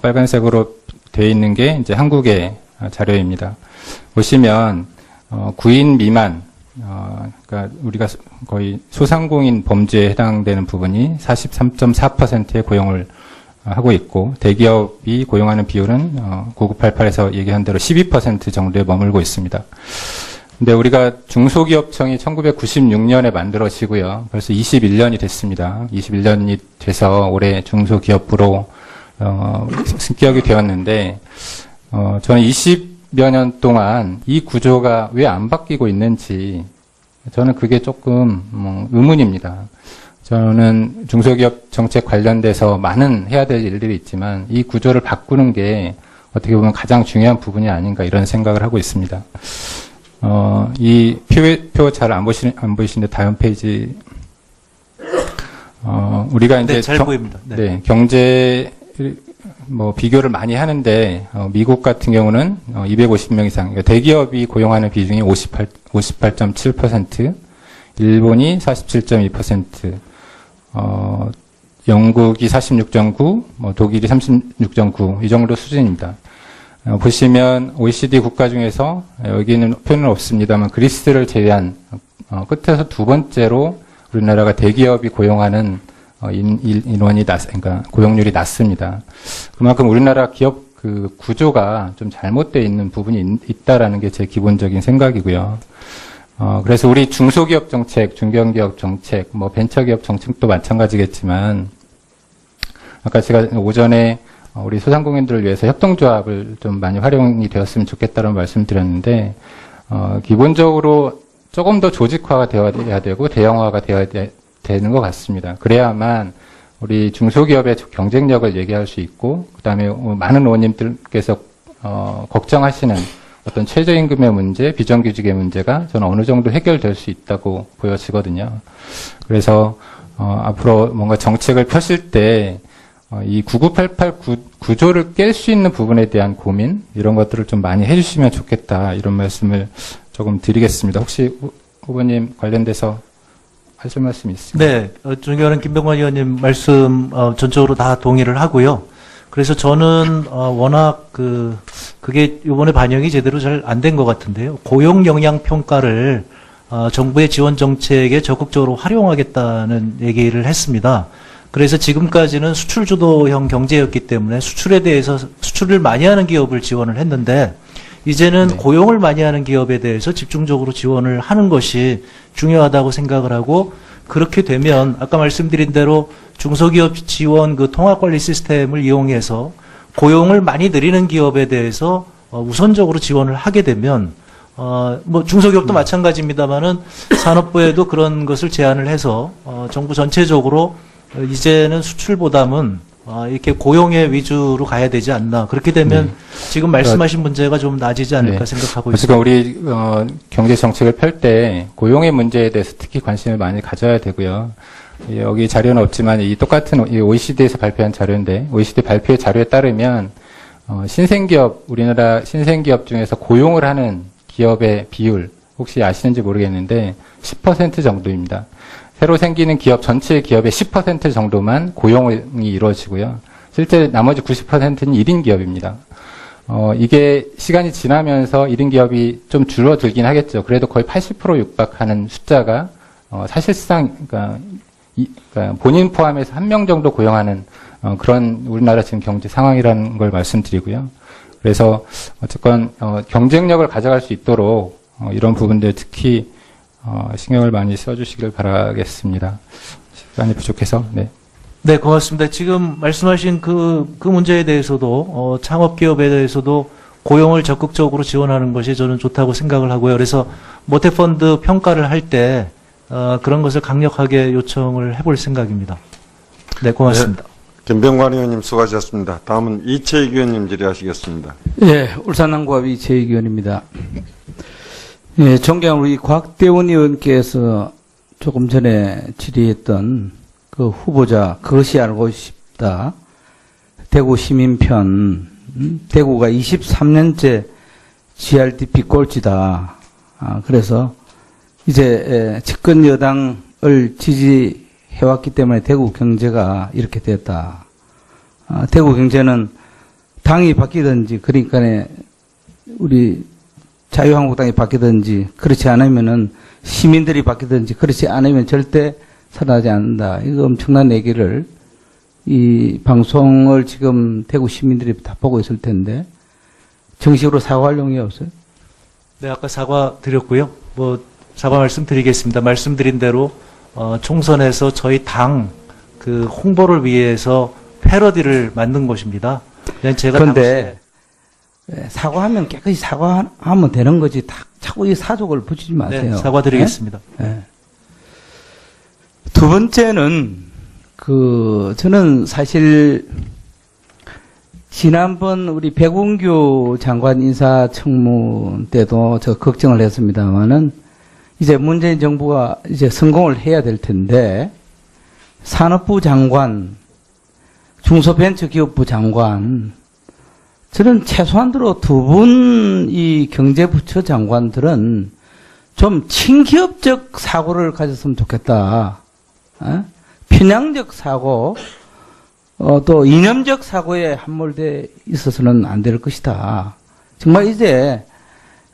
빨간색으로 되어 있는 게 이제 한국의 자료입니다. 보시면 9인 미만, 그러니까 우리가 거의 소상공인 범죄에 해당되는 부분이 43.4%의 고용을 하고 있고, 대기업이 고용하는 비율은 9988에서 얘기한 대로 12% 정도에 머물고 있습니다. 근데 우리가 중소기업청이 1996년에 만들어지고요. 벌써 21년이 됐습니다. 21년이 돼서 올해 중소기업부로 승격이 되었는데, 저는 20여 년 동안 이 구조가 왜 안 바뀌고 있는지 저는 그게 조금 의문입니다. 저는 중소기업 정책 관련돼서 많은 해야 될 일들이 있지만 이 구조를 바꾸는 게 어떻게 보면 가장 중요한 부분이 아닌가 이런 생각을 하고 있습니다. 이 표 잘 안 보이시는데 다음 페이지. 우리가 이제 네, 잘 보입니다. 네. 네, 경제 비교를 많이 하는데 미국 같은 경우는 250명 이상, 그러니까 대기업이 고용하는 비중이 58.7%, 일본이 47.2%, 영국이 46.9, 독일이 36.9, 이 정도 수준입니다. 보시면 OECD 국가 중에서 여기는 표는 없습니다만 그리스를 제외한 끝에서 두 번째로 우리나라가 대기업이 고용하는 인원이 그러니까 고용률이 낮습니다. 그만큼 우리나라 기업 그 구조가 좀 잘못되어 있는 부분이 있다라는 게 제 기본적인 생각이고요. 그래서 우리 중소기업 정책, 중견기업 정책, 벤처기업 정책도 마찬가지겠지만, 아까 제가 오전에 우리 소상공인들을 위해서 협동조합을 좀 많이 활용이 되었으면 좋겠다는 말씀 드렸는데, 기본적으로 조금 더 조직화가 되어야 되고, 대형화가 되어야 되는 것 같습니다. 그래야만 우리 중소기업의 경쟁력을 얘기할 수 있고, 그 다음에 많은 의원님들께서 걱정하시는 어떤 최저임금의 문제, 비정규직의 문제가 저는 어느 정도 해결될 수 있다고 보여지거든요. 그래서 앞으로 뭔가 정책을 펴실 때 이 9988 구조를 깰 수 있는 부분에 대한 고민, 이런 것들을 좀 많이 해주시면 좋겠다, 이런 말씀을 조금 드리겠습니다. 혹시 후보님 관련돼서 하실 말씀 있으세요? 네, 존경하는 김병관 의원님 말씀 전적으로 다 동의를 하고요. 그래서 저는 워낙 그게 이번에 반영이 제대로 잘 안 된 것 같은데요. 고용 영향 평가를 정부의 지원 정책에 적극적으로 활용하겠다는 얘기를 했습니다. 그래서 지금까지는 수출 주도형 경제였기 때문에 수출에 대해서 수출을 많이 하는 기업을 지원을 했는데, 이제는 네. 고용을 많이 하는 기업에 대해서 집중적으로 지원을 하는 것이 중요하다고 생각을 하고, 그렇게 되면 아까 말씀드린 대로 중소기업 지원 그 통합관리 시스템을 이용해서 고용을 많이 늘리는 기업에 대해서 우선적으로 지원을 하게 되면 중소기업도 마찬가지입니다만은 산업부에도 그런 것을 제안을 해서 정부 전체적으로 이제는 수출보다는 이렇게 고용의 위주로 가야 되지 않나. 그렇게 되면 지금 말씀하신 문제가 좀 나아지지 않을까 생각하고 있습니다. 그러니까 우리 경제 정책을 펼 때 고용의 문제에 대해서 특히 관심을 많이 가져야 되고요. 여기 자료는 없지만 이 똑같은 OECD에서 발표한 자료인데, OECD 발표의 자료에 따르면 신생기업, 우리나라 신생기업 중에서 고용을 하는 기업의 비율 혹시 아시는지 모르겠는데 10% 정도입니다. 새로 생기는 기업 전체 기업의 10% 정도만 고용이 이루어지고요. 실제 나머지 90%는 1인 기업입니다. 이게 시간이 지나면서 1인 기업이 좀 줄어들긴 하겠죠. 그래도 거의 80% 육박하는 숫자가 사실상 그러니까 본인 포함해서 한 명 정도 고용하는 그런 우리나라 지금 경제 상황이라는 걸 말씀드리고요. 그래서 어쨌건 경쟁력을 가져갈 수 있도록 이런 부분들 특히 신경을 많이 써주시길 바라겠습니다. 시간이 부족해서. 네. 네, 고맙습니다. 지금 말씀하신 그 문제에 대해서도 창업기업에 대해서도 고용을 적극적으로 지원하는 것이 저는 좋다고 생각을 하고요. 그래서 모태펀드 평가를 할 때 그런 것을 강력하게 요청을 해볼 생각입니다. 네, 고맙습니다. 네, 김병관 의원님 수고하셨습니다. 다음은 이채익 의원님 질의하시겠습니다. 예, 울산남구갑 이채익 의원입니다. 예, 존경하는 우리 곽대원 의원께서 조금 전에 질의했던 그 후보자, 그것이 알고 싶다. 대구 시민편, 대구가 23년째 GRDP 꼴찌다. 그래서 이제 집권 여당을 지지해왔기 때문에 대구 경제가 이렇게 됐다. 대구 경제는 당이 바뀌든지, 그러니까 우리 자유한국당이 바뀌든지, 그렇지 않으면은 시민들이 바뀌든지, 그렇지 않으면 절대 살아나지 않는다. 이거 엄청난 얘기를 이 방송을 지금 대구 시민들이 다 보고 있을 텐데 정식으로 사과할 용이 없어요? 네, 아까 사과 드렸고요. 사과 말씀드리겠습니다. 말씀드린 대로 총선에서 저희 당 그 홍보를 위해서 패러디를 만든 것입니다. 그냥 제가 그런데 사과하면 깨끗이 사과하면 되는 거지. 자꾸 이 사족을 붙이지 마세요. 네, 사과드리겠습니다. 네? 두 번째는 저는 사실 지난번 우리 백운규 장관 인사청문 때도 저 걱정을 했습니다만은 이제 문재인 정부가 이제 성공을 해야 될 텐데 산업부 장관, 중소벤처기업부 장관, 저는 최소한으로 두 분 이 경제부처 장관들은 좀 친기업적 사고를 가졌으면 좋겠다. 편향적 사고, 또 이념적 사고에 함몰돼 있어서는 안 될 것이다. 정말 이제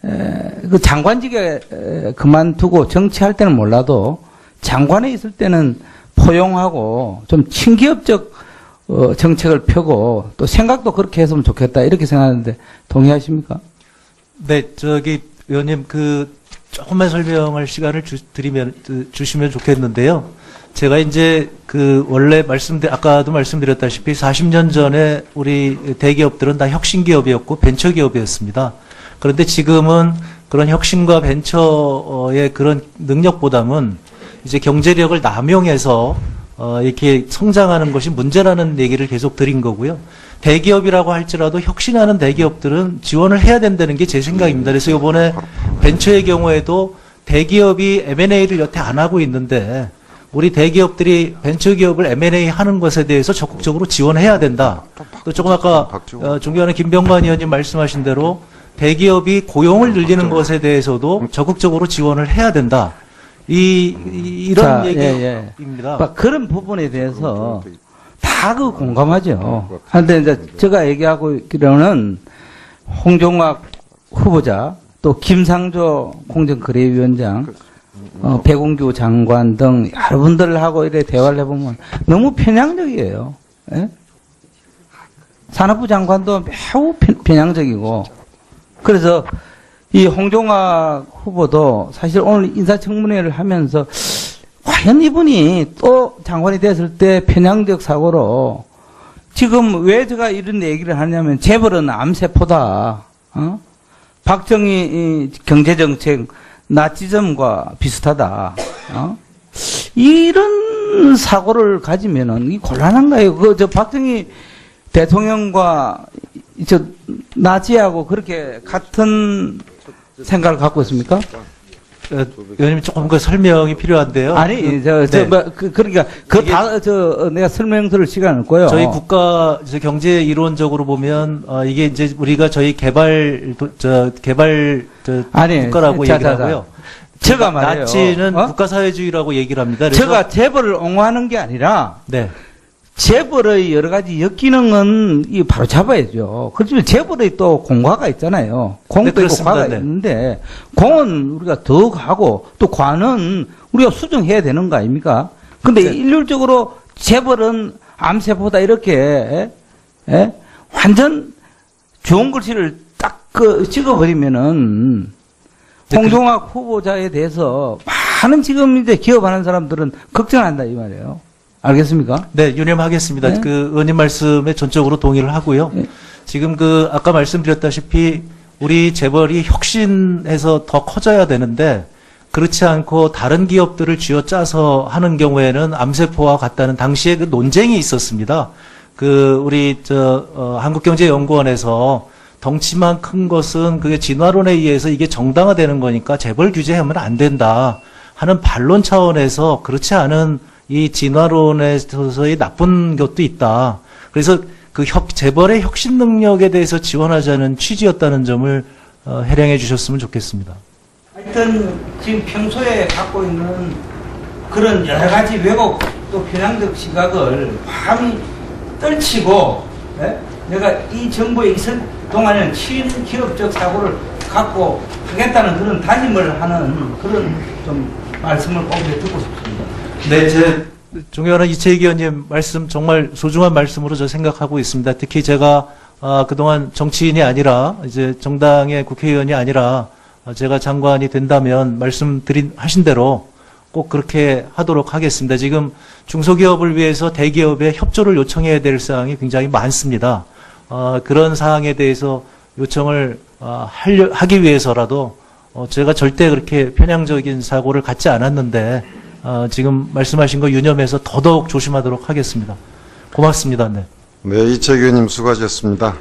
그 장관직에 그만두고 정치할 때는 몰라도 장관에 있을 때는 포용하고 좀 친기업적 정책을 펴고 또 생각도 그렇게 했으면 좋겠다 이렇게 생각하는데 동의하십니까? 네, 의원님 조금만 설명할 시간을 주시면 좋겠는데요. 제가 이제 원래 아까도 말씀드렸다시피 40년 전에 우리 대기업들은 다 혁신기업이었고 벤처기업이었습니다. 그런데 지금은 그런 혁신과 벤처의 그런 능력보다는 이제 경제력을 남용해서 이렇게 성장하는 것이 문제라는 얘기를 계속 드린 거고요. 대기업이라고 할지라도 혁신하는 대기업들은 지원을 해야 된다는 게 제 생각입니다. 그래서 이번에 벤처의 경우에도 대기업이 M&A를 여태 안 하고 있는데 우리 대기업들이 벤처기업을 M&A 하는 것에 대해서 적극적으로 지원해야 된다. 또 조금 아까 존경하는 김병관 의원님 말씀하신 대로 대기업이 고용을 늘리는 것에 대해서도 적극적으로 지원을 해야 된다. 이런 얘기입니다. 그런 부분에 대해서 다 공감하죠. 그런데 이제 제가 얘기하고 있기로는 홍종학 후보자, 또 김상조 공정거래위원장, 백운규 장관 등 여러분들하고 이렇게 대화를 해보면 너무 편향적이에요. 예? 산업부 장관도 매우 편향적이고, 그래서 이 홍종학 후보도 사실 오늘 인사청문회를 하면서 과연 이분이 또 장관이 됐을 때 편향적 사고로 지금 왜 제가 이런 얘기를 하냐면 재벌은 암세포다. 박정희 경제정책 나치즘과 비슷하다. 이런 사고를 가지면은 이 곤란한가요? 박정희 대통령과 나치하고 그렇게 같은 생각을 갖고 있습니까? 의원님 조금 설명이 필요한데요. 아니, 그러니까 내가 설명 들을 시간 없고요. 저희 국가 경제 이론적으로 보면 이게 이제 우리가 저희 개발 국가라고 얘기를 하고요. 제가 말해요. 나치는 국가사회주의라고 얘기를 합니다. 그래서 제가 재벌을 옹호하는 게 아니라 네. 재벌의 여러 가지 역기능은 바로 잡아야죠. 그렇지만 재벌의 또 공과가 있잖아요. 공도 있고 과가 있는데 공은 우리가 더 가고 또 과는 우리가 수정해야 되는 거 아닙니까? 근데 일률적으로 재벌은 암세보다 이렇게 완전 좋은 글씨를 딱 찍어버리면은 홍종학 후보자에 대해서 많은 지금 이제 기업하는 사람들은 걱정한다 이 말이에요. 알겠습니까? 네, 유념하겠습니다. 네? 의원님 말씀에 전적으로 동의를 하고요. 네. 지금 아까 말씀드렸다시피 우리 재벌이 혁신해서 더 커져야 되는데 그렇지 않고 다른 기업들을 쥐어짜서 하는 경우에는 암세포와 같다는 당시에 논쟁이 있었습니다. 우리 한국경제연구원에서 덩치만 큰 것은 그게 진화론에 의해서 이게 정당화되는 거니까 재벌 규제하면 안 된다 하는 반론 차원에서 그렇지 않은 이 진화론에서의 나쁜 것도 있다. 그래서 재벌의 혁신 능력에 대해서 지원하자는 취지였다는 점을 해량해 주셨으면 좋겠습니다. 하여튼 지금 평소에 갖고 있는 그런 여러 가지 왜곡 또 편향적 시각을 감히 떨치고 예? 내가 이 정부에 있을 동안에는 친기업적 사고를 갖고 하겠다는 그런 다짐을 하는 그런 좀 말씀을 꼭 듣고 싶습니다. 네, 존경하는 이채익 의원님 말씀 정말 소중한 말씀으로 저 생각하고 있습니다. 특히 제가 그동안 정치인이 아니라 이제 정당의 국회의원이 아니라 제가 장관이 된다면 하신 대로 꼭 그렇게 하도록 하겠습니다. 지금 중소기업을 위해서 대기업에 협조를 요청해야 될 사항이 굉장히 많습니다. 그런 사항에 대해서 요청을 하기 위해서라도 제가 절대 그렇게 편향적인 사고를 갖지 않았는데 지금 말씀하신 거 유념해서 더더욱 조심하도록 하겠습니다. 고맙습니다. 네. 네, 이채기 의원님 수고하셨습니다.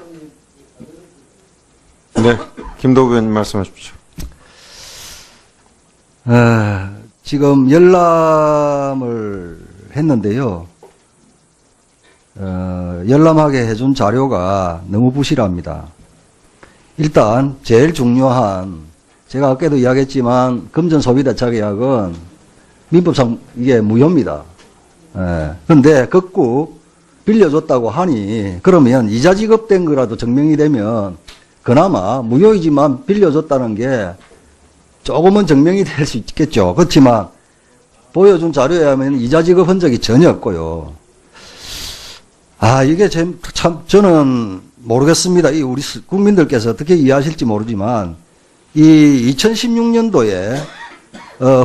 네, 김도구 의원님 말씀하십시오. 지금 열람을 했는데요. 열람하게 해준 자료가 너무 부실합니다. 일단 제일 중요한, 제가 아까도 이야기했지만 금전소비대차계약은 민법상 이게 무효입니다. 그런데 극구 빌려줬다고 하니 그러면 이자 지급된 거라도 증명이 되면 그나마 무효이지만 빌려줬다는 게 조금은 증명이 될 수 있겠죠. 그렇지만 보여준 자료에 하면 이자 지급 흔적이 전혀 없고요. 이게 참 저는 모르겠습니다. 이 우리 국민들께서 어떻게 이해하실지 모르지만 이 2016년도에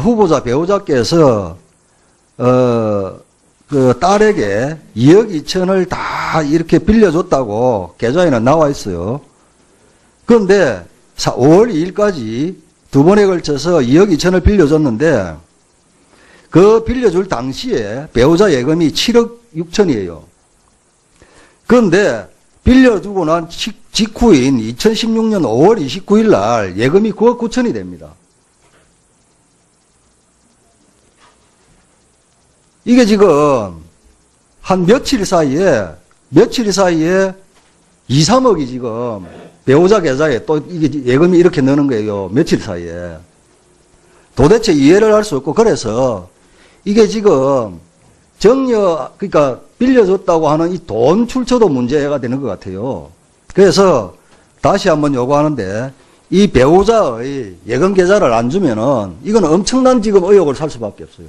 후보자 배우자께서 그 딸에게 2억 2천을 다 이렇게 빌려줬다고 계좌에는 나와 있어요. 그런데 5월 2일까지 두 번에 걸쳐서 2억 2천을 빌려줬는데 그 빌려줄 당시에 배우자 예금이 7억 6천이에요. 그런데 빌려주고 난 직후인 2016년 5월 29일 날 예금이 9억 9천이 됩니다. 이게 지금 한 며칠 사이에 2, 3억이 지금 배우자 계좌에 또 이게 예금이 이렇게 넣는 거예요. 며칠 사이에. 도대체 이해를 할 수 없고, 그래서 이게 지금 그러니까 빌려줬다고 하는 이 돈 출처도 문제가 되는 것 같아요. 그래서 다시 한번 요구하는데, 이 배우자의 예금 계좌를 안 주면은 이건 엄청난 지금 의혹을 살 수밖에 없어요.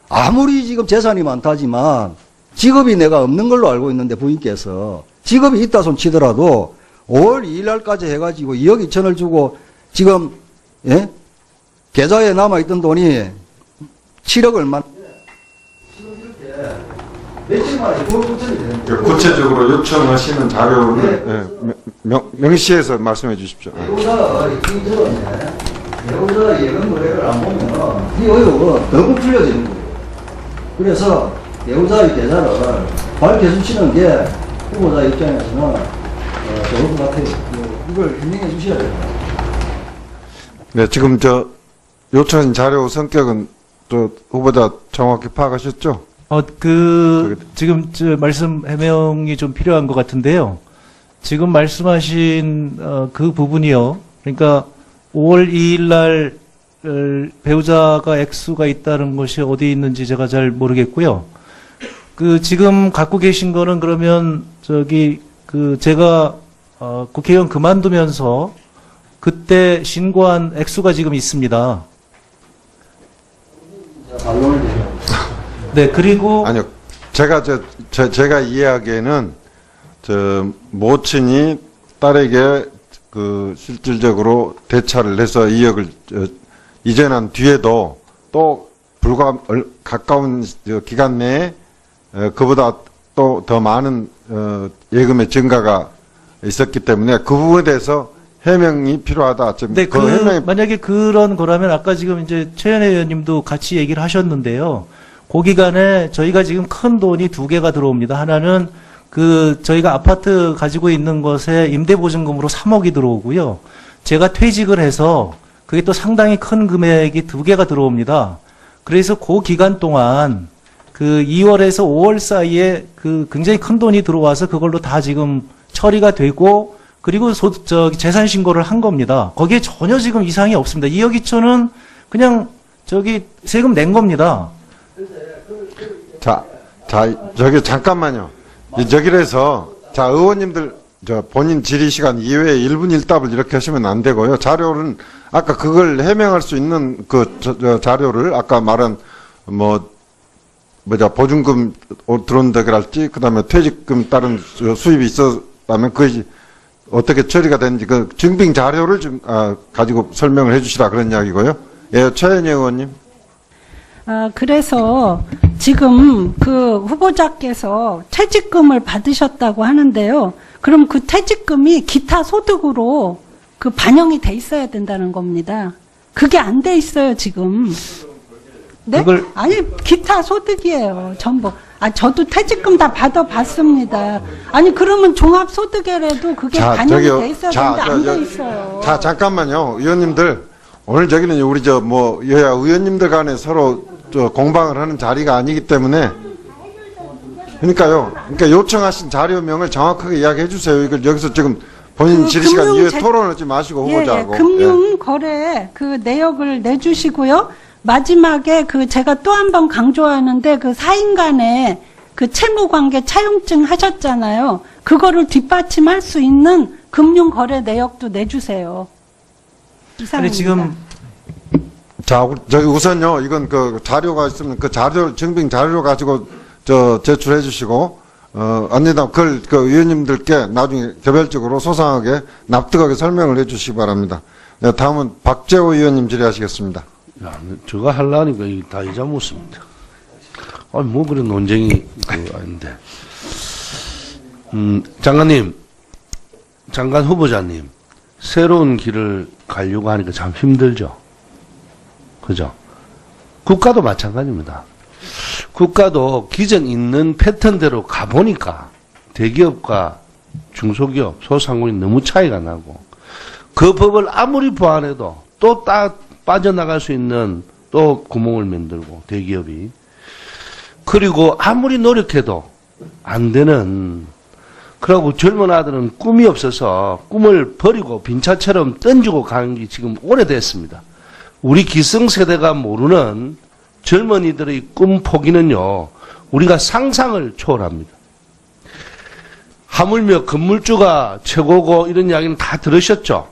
아무리 지금 재산이 많다지만 직업이 내가 없는 걸로 알고 있는데 부인께서 직업이 있다 손 치더라도 5월 2일 날까지 해가지고 2억 2천을 주고 지금 계좌에 남아있던 돈이 7억 얼마 며칠 만에 9억 9천이 되는 거예요. 구체적으로 요청하시는 자료를 명시해서 말씀해 주십시오. 배우자가 배우자 예금 거래를 안 보면 이 의혹은 너무 풀려지는 거예요. 그래서 배우자의 계좌를 밝혀주시는 게 후보자 입장에서는 좋을 것 같아요. 이걸 해명해 주셔야 돼요. 네, 지금 요청 자료 성격은 후보자 정확히 파악하셨죠? 지금 말씀 해명이 좀 필요한 것 같은데요. 지금 말씀하신 그 부분이요. 그러니까 5월 2일 날 배우자가 액수가 있다는 것이 어디 있는지 제가 잘 모르겠고요. 지금 갖고 계신 거는 그러면 제가 국회의원 그만두면서 그때 신고한 액수가 지금 있습니다. 네, 그리고 아니요. 제가 이해하기에는 모친이 딸에게 실질적으로 대차를 해서 2억을 이전한 뒤에도 또 가까운 기간 내에 그보다 또 더 많은 예금의 증가가 있었기 때문에 그 부분에 대해서 해명이 필요하다. 네, 만약에 그런 거라면 아까 지금 이제 최현혜 의원님도 같이 얘기를 하셨는데요. 그 기간에 저희가 지금 큰 돈이 두 개가 들어옵니다. 하나는 저희가 아파트 가지고 있는 것에 임대보증금으로 3억이 들어오고요. 제가 퇴직을 해서 그게 또 상당히 큰 금액이 두 개가 들어옵니다. 그래서 그 기간 동안 2월에서 5월 사이에 굉장히 큰 돈이 들어와서 그걸로 다 지금 처리가 되고 그리고 재산 신고를 한 겁니다. 거기에 전혀 지금 이상이 없습니다. 2억 2천은 그냥 세금 낸 겁니다. 잠깐만요. 저기래서 자, 의원님들, 본인 질의 시간 이외에 1분 1답을 이렇게 하시면 안 되고요. 자료는, 아까 그걸 해명할 수 있는 자료를, 아까 말한, 보증금 들어온다랄지, 그 다음에 퇴직금 다른 수입이 있었다면, 그것이 어떻게 처리가 되는지, 그 증빙 자료를 좀, 가지고 설명을 해 주시라 그런 이야기고요. 예, 최현희 의원님. 그래서 지금 그 후보자께서 퇴직금을 받으셨다고 하는데요. 그럼 그 퇴직금이 기타 소득으로 그 반영이 돼 있어야 된다는 겁니다. 그게 안 돼 있어요, 지금. 네? 아니, 기타 소득이에요, 전부. 저도 퇴직금 다 받아봤습니다. 아니, 그러면 종합소득에라도 그게 반영이 돼 있어야 되는데 안 돼 있어요. 자, 잠깐만요. 의원님들. 오늘 저기는 우리 여야 의원님들 간에 서로 공방을 하는 자리가 아니기 때문에 그러니까 요청하신 자료명을 정확하게 이야기해 주세요. 이걸 여기서 지금 본인 질의 시간 이후에 토론하지 마시고 후보자하고. 금융거래 그 내역을 내주시고요. 마지막에 제가 또 한 번 강조하는데 그 사인 간에 그 채무관계 차용증 하셨잖아요. 그거를 뒷받침할 수 있는 금융거래 내역도 내주세요. 이상입니다. 아니, 지금 자, 저기 우선요, 이건 그 자료가 있으면 그 증빙 자료 가지고 제출해 주시고, 아니다, 그걸 의원님들께 나중에 개별적으로 소상하게 납득하게 설명을 해 주시기 바랍니다. 네, 다음은 박재호 의원님 질의하시겠습니다. 야, 저거 하려니까 이게 다 잊어먹습니다. 아니, 뭐 그런 논쟁이 아닌데. 장관 후보자님, 새로운 길을 가려고 하니까 참 힘들죠. 그죠? 국가도 마찬가지입니다. 국가도 기존 있는 패턴대로 가보니까 대기업과 중소기업, 소상공인 너무 차이가 나고 그 법을 아무리 보완해도 또 빠져나갈 수 있는 또 구멍을 만들고 대기업이 그리고 아무리 노력해도 안 되는 그러고 젊은 아들은 꿈이 없어서 꿈을 버리고 빈차처럼 던지고 가는 게 지금 오래됐습니다. 우리 기성세대가 모르는 젊은이들의 꿈 포기는요, 우리가 상상을 초월합니다. 하물며 건물주가 최고고 이런 이야기는 다 들으셨죠?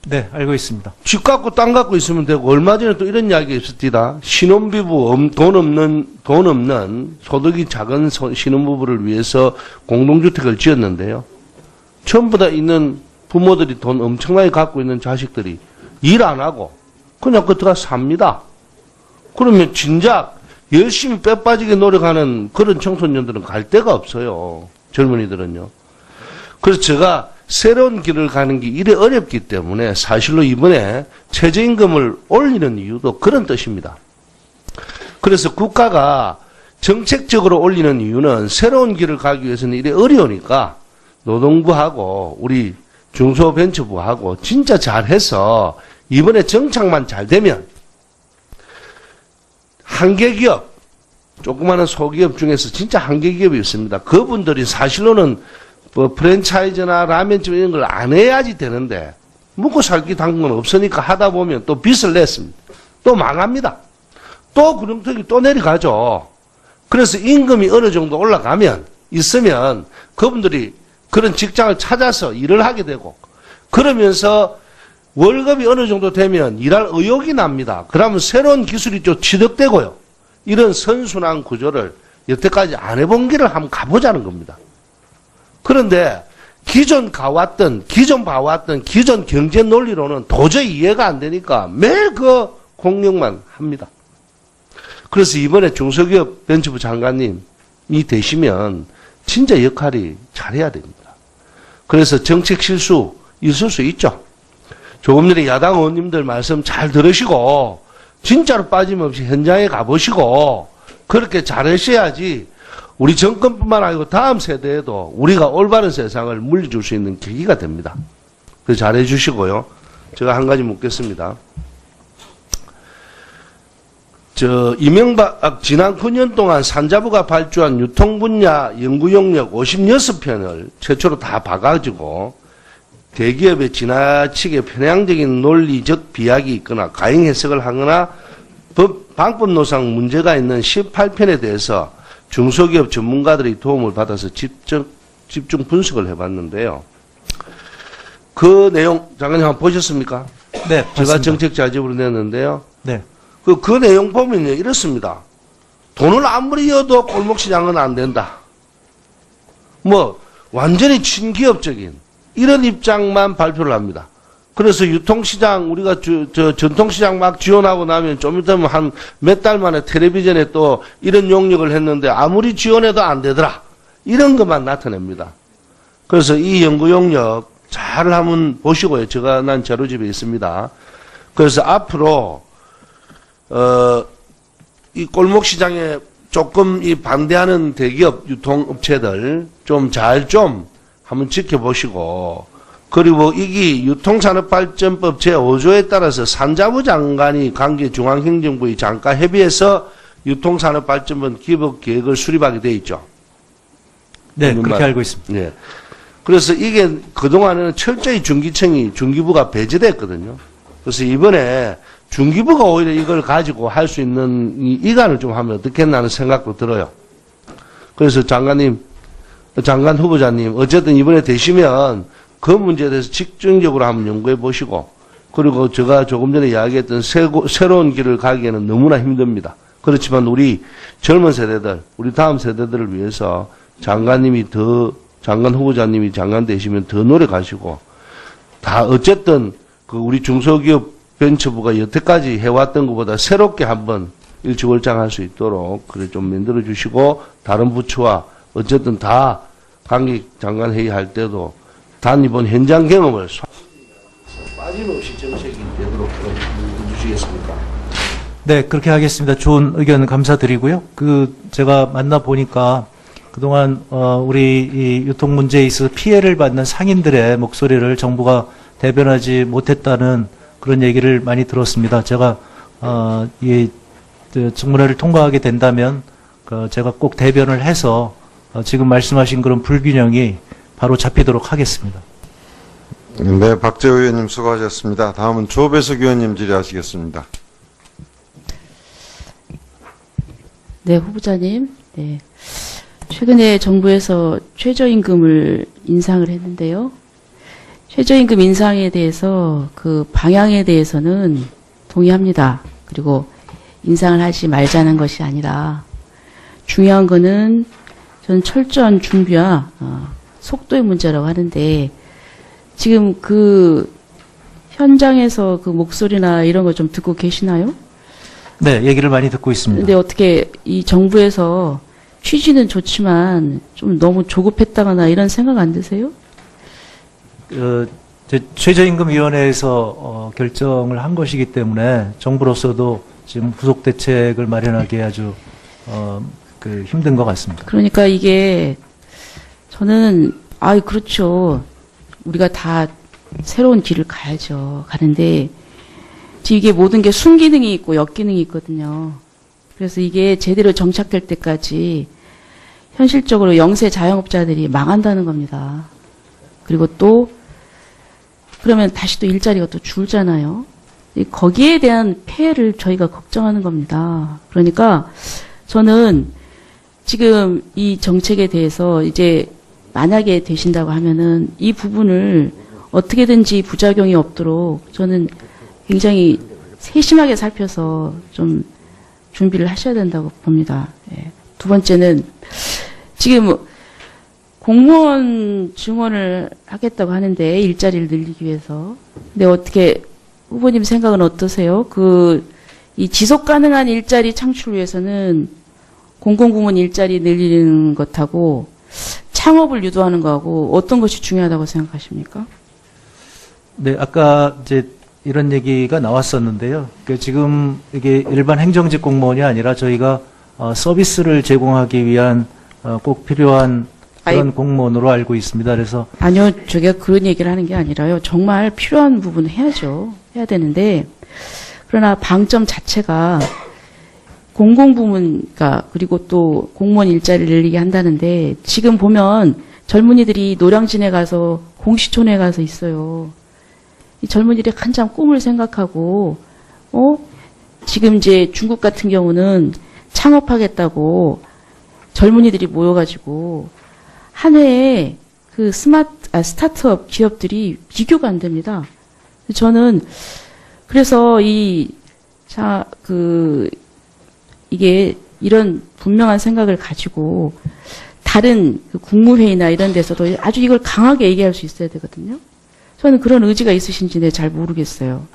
네, 알고 있습니다. 집 갖고 땅 갖고 있으면 되고, 얼마 전에 또 이런 이야기가 있었디다. 신혼부부, 돈 없는 소득이 작은 신혼부부를 위해서 공동주택을 지었는데요. 전부 다 있는 부모들이 돈 엄청나게 갖고 있는 자식들이 일 안 하고 그냥 그때가 삽니다. 그러면 진작 열심히 뼈 빠지게 노력하는 그런 청소년들은 갈 데가 없어요. 젊은이들은요. 그래서 제가 새로운 길을 가는 게 이래 어렵기 때문에 사실로 이번에 최저임금을 올리는 이유도 그런 뜻입니다. 그래서 국가가 정책적으로 올리는 이유는 새로운 길을 가기 위해서는 이래 어려우니까 노동부하고 우리 중소벤처부하고 진짜 잘해서 이번에 정착만 잘 되면 한계기업, 조그마한 소기업 중에서 진짜 한계기업이 있습니다. 그분들이 사실로는 프랜차이즈나 라면집 이런 걸 안 해야지 되는데 먹고 살기 당분은 없으니까 하다 보면 또 빚을 냈습니다. 또 망합니다. 또 구렁텅이 또 내려가죠. 그래서 임금이 어느 정도 올라가면 있으면 그분들이 그런 직장을 찾아서 일을 하게 되고 그러면서 월급이 어느 정도 되면 일할 의욕이 납니다. 그러면 새로운 기술이 좀 취득되고요. 이런 선순환 구조를 여태까지 안 해본 길을 한번 가보자는 겁니다. 그런데 기존 봐왔던 기존 경제 논리로는 도저히 이해가 안 되니까 매일 그 공격만 합니다. 그래서 이번에 중소기업 벤처부 장관님이 되시면 진짜 역할이 잘해야 됩니다. 그래서 정책 실수 있을 수 있죠. 조금 전에 야당 의원님들 말씀 잘 들으시고 진짜로 빠짐없이 현장에 가보시고 그렇게 잘하셔야지 우리 정권뿐만 아니고 다음 세대에도 우리가 올바른 세상을 물려줄 수 있는 계기가 됩니다. 그래서 잘해 주시고요. 제가 한 가지 묻겠습니다. 이명박 지난 9년 동안 산자부가 발주한 유통분야 연구용역 56편을 최초로 다 봐가지고 대기업의 지나치게 편향적인 논리적 비약이 있거나 과잉 해석을 하거나 방법노상 문제가 있는 18편에 대해서 중소기업 전문가들의 도움을 받아서 직접 집중 분석을 해봤는데요. 그 내용 장관님 한번 보셨습니까? 네, 제가 맞습니다. 정책 자집으로 냈는데요. 네. 그 내용 보면요, 이렇습니다. 돈을 아무리 이어도 골목시장은 안 된다. 뭐, 완전히 친기업적인 이런 입장만 발표를 합니다. 그래서 유통시장, 우리가 전통시장 막 지원하고 나면 좀 있으면 한 몇 달 만에 텔레비전에 또 이런 용역을 했는데 아무리 지원해도 안 되더라. 이런 것만 나타냅니다. 그래서 이 연구 용역 잘 한번 보시고요. 제가 난 자료집에 있습니다. 그래서 앞으로 이 골목시장에 조금 이 반대하는 대기업 유통업체들 좀 한번 지켜보시고, 그리고 이게 유통산업발전법 제5조에 따라서 산자부 장관이 관계 중앙행정부의 장과 협의해서 유통산업발전법 기본계획을 수립하게 돼 있죠. 네, 그렇게 알고 있습니다. 네. 그래서 이게 그동안에는 철저히 중기부가 배제됐거든요. 그래서 이번에 중기부가 오히려 이걸 가지고 할 수 있는 이 이관을 좀 하면 어떻겠나 하는 생각도 들어요. 그래서 장관 후보자님, 어쨌든 이번에 되시면 그 문제에 대해서 집중적으로 한번 연구해 보시고, 그리고 제가 조금 전에 이야기했던 새로운 길을 가기에는 너무나 힘듭니다. 그렇지만 우리 젊은 세대들, 우리 다음 세대들을 위해서 장관 후보자님이 장관 되시면 더 노력하시고, 다 어쨌든 그 우리 중소기업 벤처부가 여태까지 해왔던 것보다 새롭게 한번 일취월장할 수 있도록 그래 좀 만들어 주시고, 다른 부처와 어쨌든 다 관계 장관 회의할 때도 단 이번 현장 경험을 빠짐없이 정책이 되도록 해주시겠습니까? 네, 그렇게 하겠습니다. 좋은 의견 감사드리고요. 제가 만나 보니까 그동안 우리 이 유통 문제에 있어서 피해를 받는 상인들의 목소리를 정부가 대변하지 못했다는 그런 얘기를 많이 들었습니다. 제가 이 청문회를 통과하게 된다면 제가 꼭 대변을 해서 지금 말씀하신 그런 불균형이 바로 잡히도록 하겠습니다. 네, 박재호 의원님 수고하셨습니다. 다음은 조배석 의원님 질의하시겠습니다. 네, 후보자님. 네. 최근에 정부에서 최저임금을 인상을 했는데요. 최저임금 인상에 대해서 그 방향에 대해서는 동의합니다. 그리고 인상을 하지 말자는 것이 아니라 중요한 거는 저는 철저한 준비와 속도의 문제라고 하는데, 지금 그 현장에서 그 목소리나 이런 거 좀 듣고 계시나요? 네, 얘기를 많이 듣고 있습니다. 근데 어떻게 이 정부에서 취지는 좋지만 좀 너무 조급했다거나 이런 생각 안 드세요? 최저임금위원회에서 결정을 한 것이기 때문에 정부로서도 지금 후속 대책을 마련하기 아주 힘든 것 같습니다. 그러니까 이게 저는 그렇죠. 우리가 다 새로운 길을 가야죠. 가는데 지금 이게 모든 게 순기능이 있고 역기능이 있거든요. 그래서 이게 제대로 정착될 때까지 현실적으로 영세 자영업자들이 망한다는 겁니다. 그리고 또 그러면 다시 또 일자리가 또 줄잖아요. 거기에 대한 폐해를 저희가 걱정하는 겁니다. 그러니까 저는 지금 이 정책에 대해서 이제 만약에 되신다고 하면은 이 부분을 어떻게든지 부작용이 없도록 저는 굉장히 세심하게 살펴서 좀 준비를 하셔야 된다고 봅니다. 예. 두 번째는 지금 공무원 증원을 하겠다고 하는데 일자리를 늘리기 위해서. 근데 어떻게 후보님 생각은 어떠세요? 이 지속 가능한 일자리 창출 위해서는 공공부문 일자리 늘리는 것하고 창업을 유도하는 거하고 어떤 것이 중요하다고 생각하십니까? 네, 아까 이제 이런 얘기가 나왔었는데요. 지금 이게 일반 행정직 공무원이 아니라 저희가 서비스를 제공하기 위한 꼭 필요한 그런 공무원으로 알고 있습니다. 그래서 아니요, 제가 그런 얘기를 하는 게 아니라요. 정말 필요한 부분은 해야죠. 해야 되는데 그러나 방점 자체가 공공부문가 그리고 또 공무원 일자리를 늘리게 한다는데 지금 보면 젊은이들이 노량진에 가서 공시촌에 가서 있어요. 이 젊은이들이 한참 꿈을 생각하고 지금 이제 중국 같은 경우는 창업하겠다고 젊은이들이 모여가지고 한 해에 그 스타트업 기업들이 비교가 안 됩니다. 저는 그래서 이게 이런 분명한 생각을 가지고 다른 그 국무회의나 이런 데서도 아주 이걸 강하게 얘기할 수 있어야 되거든요. 저는 그런 의지가 있으신지 잘 모르겠어요.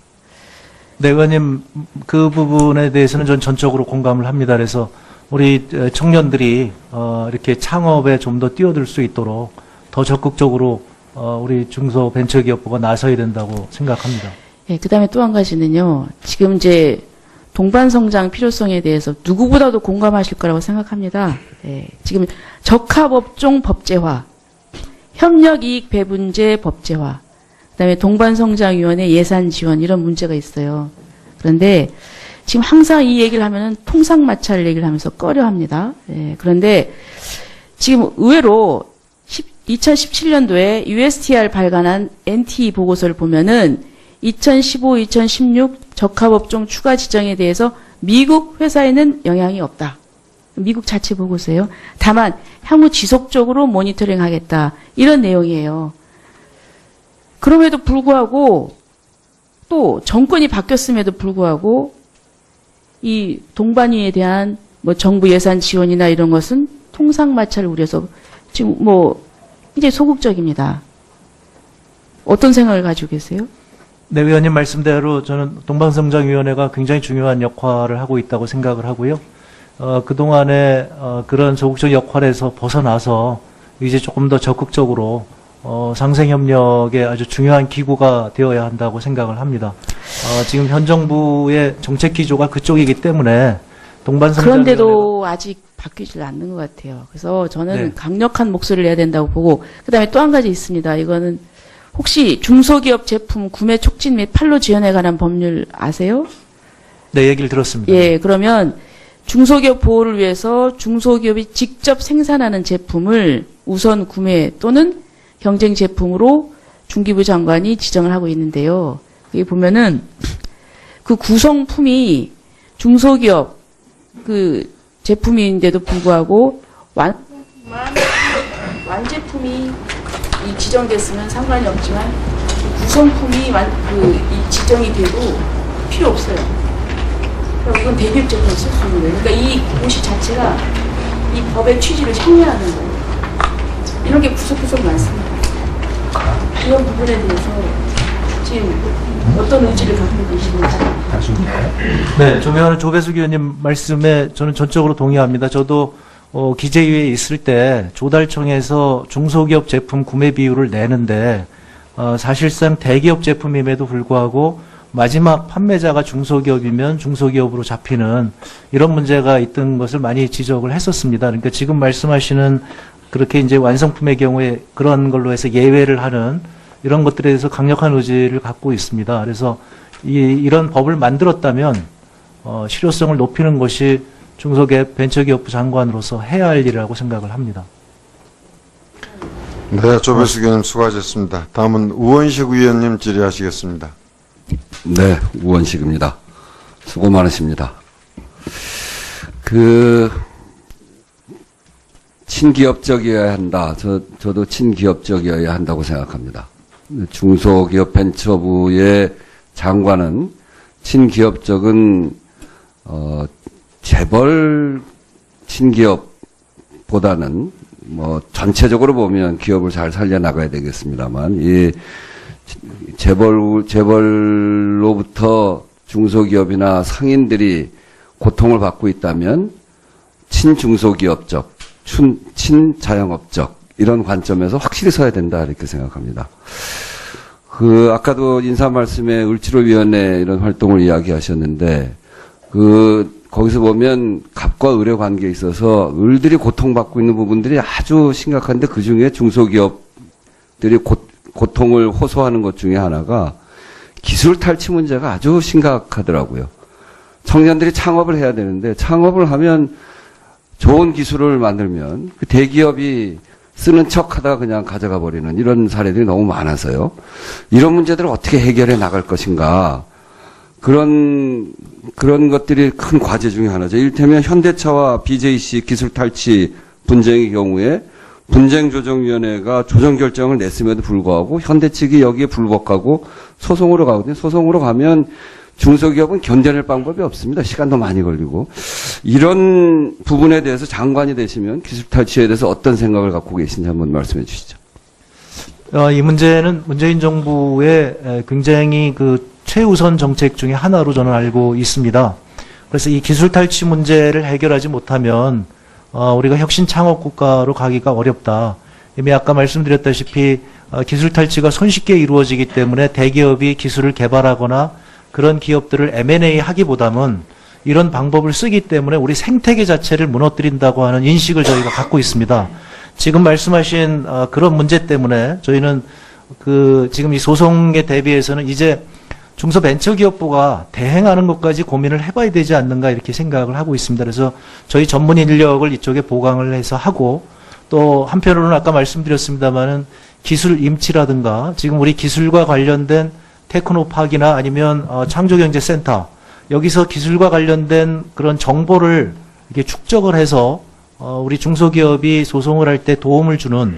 네, 의원님, 그 부분에 대해서는 전 전적으로 공감을 합니다. 그래서 우리 청년들이 이렇게 창업에 좀 더 뛰어들 수 있도록 더 적극적으로 우리 중소벤처기업부가 나서야 된다고 생각합니다. 예, 그다음에 또 한 가지는요. 지금 이제 동반성장 필요성에 대해서 누구보다도 공감하실 거라고 생각합니다. 예, 지금 적합업종 법제화, 협력이익 배분제 법제화, 그다음에 동반성장위원회 예산 지원 이런 문제가 있어요. 그런데 지금 항상 이 얘기를 하면은 통상마찰 얘기를 하면서 꺼려합니다. 예, 그런데 지금 의외로 2017년도에 USTR 발간한 NT 보고서를 보면은 2015, 2016 적합업종 추가 지정에 대해서 미국 회사에는 영향이 없다. 미국 자체 보고서예요. 다만 향후 지속적으로 모니터링하겠다. 이런 내용이에요. 그럼에도 불구하고 또 정권이 바뀌었음에도 불구하고 이 동반위에 대한 뭐 정부 예산 지원이나 이런 것은 통상마찰을 우려서 지금 이제 소극적입니다. 어떤 생각을 가지고 계세요? 네, 의원님 말씀대로 저는 동반성장위원회가 굉장히 중요한 역할을 하고 있다고 생각을 하고요. 그동안에 그런 소극적 역할에서 벗어나서 이제 조금 더 적극적으로 상생협력의 아주 중요한 기구가 되어야 한다고 생각을 합니다. 지금 현 정부의 정책 기조가 그쪽이기 때문에 동반성장위원회가 그런데도 아직 바뀌질 않는 것 같아요. 그래서 저는 네. 강력한 목소리를 내야 된다고 보고 그다음에 또 한 가지 있습니다. 이거는 혹시 중소기업 제품 구매 촉진 및 판로 지원에 관한 법률 아세요? 네, 얘기를 들었습니다. 예, 그러면 중소기업 보호를 위해서 중소기업이 직접 생산하는 제품을 우선 구매 또는 경쟁 제품으로 중기부 장관이 지정을 하고 있는데요. 여기 보면은 그 구성품이 중소기업 그 제품인데도 불구하고 완제품이 이 지정됐으면 상관이 없지만 구성품이 이 지정이 돼도 필요 없어요. 그러니까 이건 대기업 제품을 쓸 수 있는 거예요. 그러니까 이 고시 자체가 이 법의 취지를 향유하는 거예요. 이런 게 구석구석 많습니다. 이런 부분에 대해서 지금 어떤 의지를 갖고 계시는지. 네, 존경하는 조배숙 의원님 말씀에 저는 전적으로 동의합니다. 저도 기재위에 있을 때 조달청에서 중소기업 제품 구매 비율을 내는데 사실상 대기업 제품임에도 불구하고 마지막 판매자가 중소기업이면 중소기업으로 잡히는 이런 문제가 있던 것을 많이 지적을 했었습니다. 그러니까 지금 말씀하시는 그렇게 이제 완성품의 경우에 그런 걸로 해서 예외를 하는 이런 것들에 대해서 강력한 의지를 갖고 있습니다. 그래서 이런 법을 만들었다면 실효성을 높이는 것이 중소기업 벤처기업부 장관으로서 해야 할 일이라고 생각을 합니다. 네, 조배숙 의원님 수고하셨습니다. 다음은 우원식 의원님 질의하시겠습니다. 네, 우원식입니다. 수고 많으십니다. 친기업적이어야 한다. 저도 친기업적이어야 한다고 생각합니다. 중소기업 벤처부의 장관은 친기업적은 재벌 친기업보다는 전체적으로 보면 기업을 잘 살려나가야 되겠습니다만 이 재벌로부터 중소기업이나 상인들이 고통을 받고 있다면 친중소기업적, 친자영업적 이런 관점에서 확실히 서야 된다 이렇게 생각합니다. 아까도 인사 말씀에 을지로위원회 이런 활동을 이야기하셨는데 거기서 보면 갑과 을의 관계에 있어서 을들이 고통받고 있는 부분들이 아주 심각한데 그 중에 중소기업들이 고통을 호소하는 것 중에 하나가 기술 탈취 문제가 아주 심각하더라고요. 청년들이 창업을 해야 되는데 창업을 하면 좋은 기술을 만들면 그 대기업이 쓰는 척 하다가 그냥 가져가 버리는 이런 사례들이 너무 많아서요. 이런 문제들을 어떻게 해결해 나갈 것인가. 그런 것들이 큰 과제 중에 하나죠. 이를테면 현대차와 BJC 기술 탈취 분쟁의 경우에 분쟁조정위원회가 조정 결정을 냈음에도 불구하고 현대 측이 여기에 불복하고 소송으로 가거든요. 소송으로 가면 중소기업은 견뎌낼 방법이 없습니다. 시간도 많이 걸리고. 이런 부분에 대해서 장관이 되시면 기술 탈취에 대해서 어떤 생각을 갖고 계신지 한번 말씀해 주시죠. 이 문제는 문재인 정부의 굉장히 그 최우선 정책 중에 하나로 저는 알고 있습니다. 그래서 이 기술 탈취 문제를 해결하지 못하면 우리가 혁신 창업 국가로 가기가 어렵다. 이미 아까 말씀드렸다시피 기술 탈취가 손쉽게 이루어지기 때문에 대기업이 기술을 개발하거나 그런 기업들을 M&A 하기보다는 이런 방법을 쓰기 때문에 우리 생태계 자체를 무너뜨린다고 하는 인식을 저희가 갖고 있습니다. 지금 말씀하신 그런 문제 때문에 저희는 지금 이 소송에 대비해서는 이제 중소벤처기업부가 대행하는 것까지 고민을 해봐야 되지 않는가 이렇게 생각을 하고 있습니다. 그래서 저희 전문 인력을 이쪽에 보강을 해서 하고 또 한편으로는 아까 말씀드렸습니다마는 기술 임치라든가 지금 우리 기술과 관련된 테크노파크나 아니면 창조경제센터 여기서 기술과 관련된 그런 정보를 이렇게 축적을 해서 우리 중소기업이 소송을 할 때 도움을 주는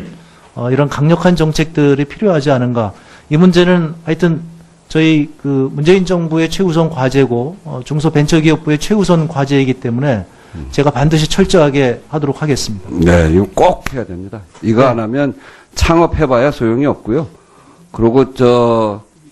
이런 강력한 정책들이 필요하지 않은가. 이 문제는 하여튼 저희 그 문재인 정부의 최우선 과제고 중소벤처기업부의 최우선 과제이기 때문에 제가 반드시 철저하게 하도록 하겠습니다. 네, 이거 꼭 해야 됩니다. 이거 안 하면 창업해봐야 소용이 없고요. 그리고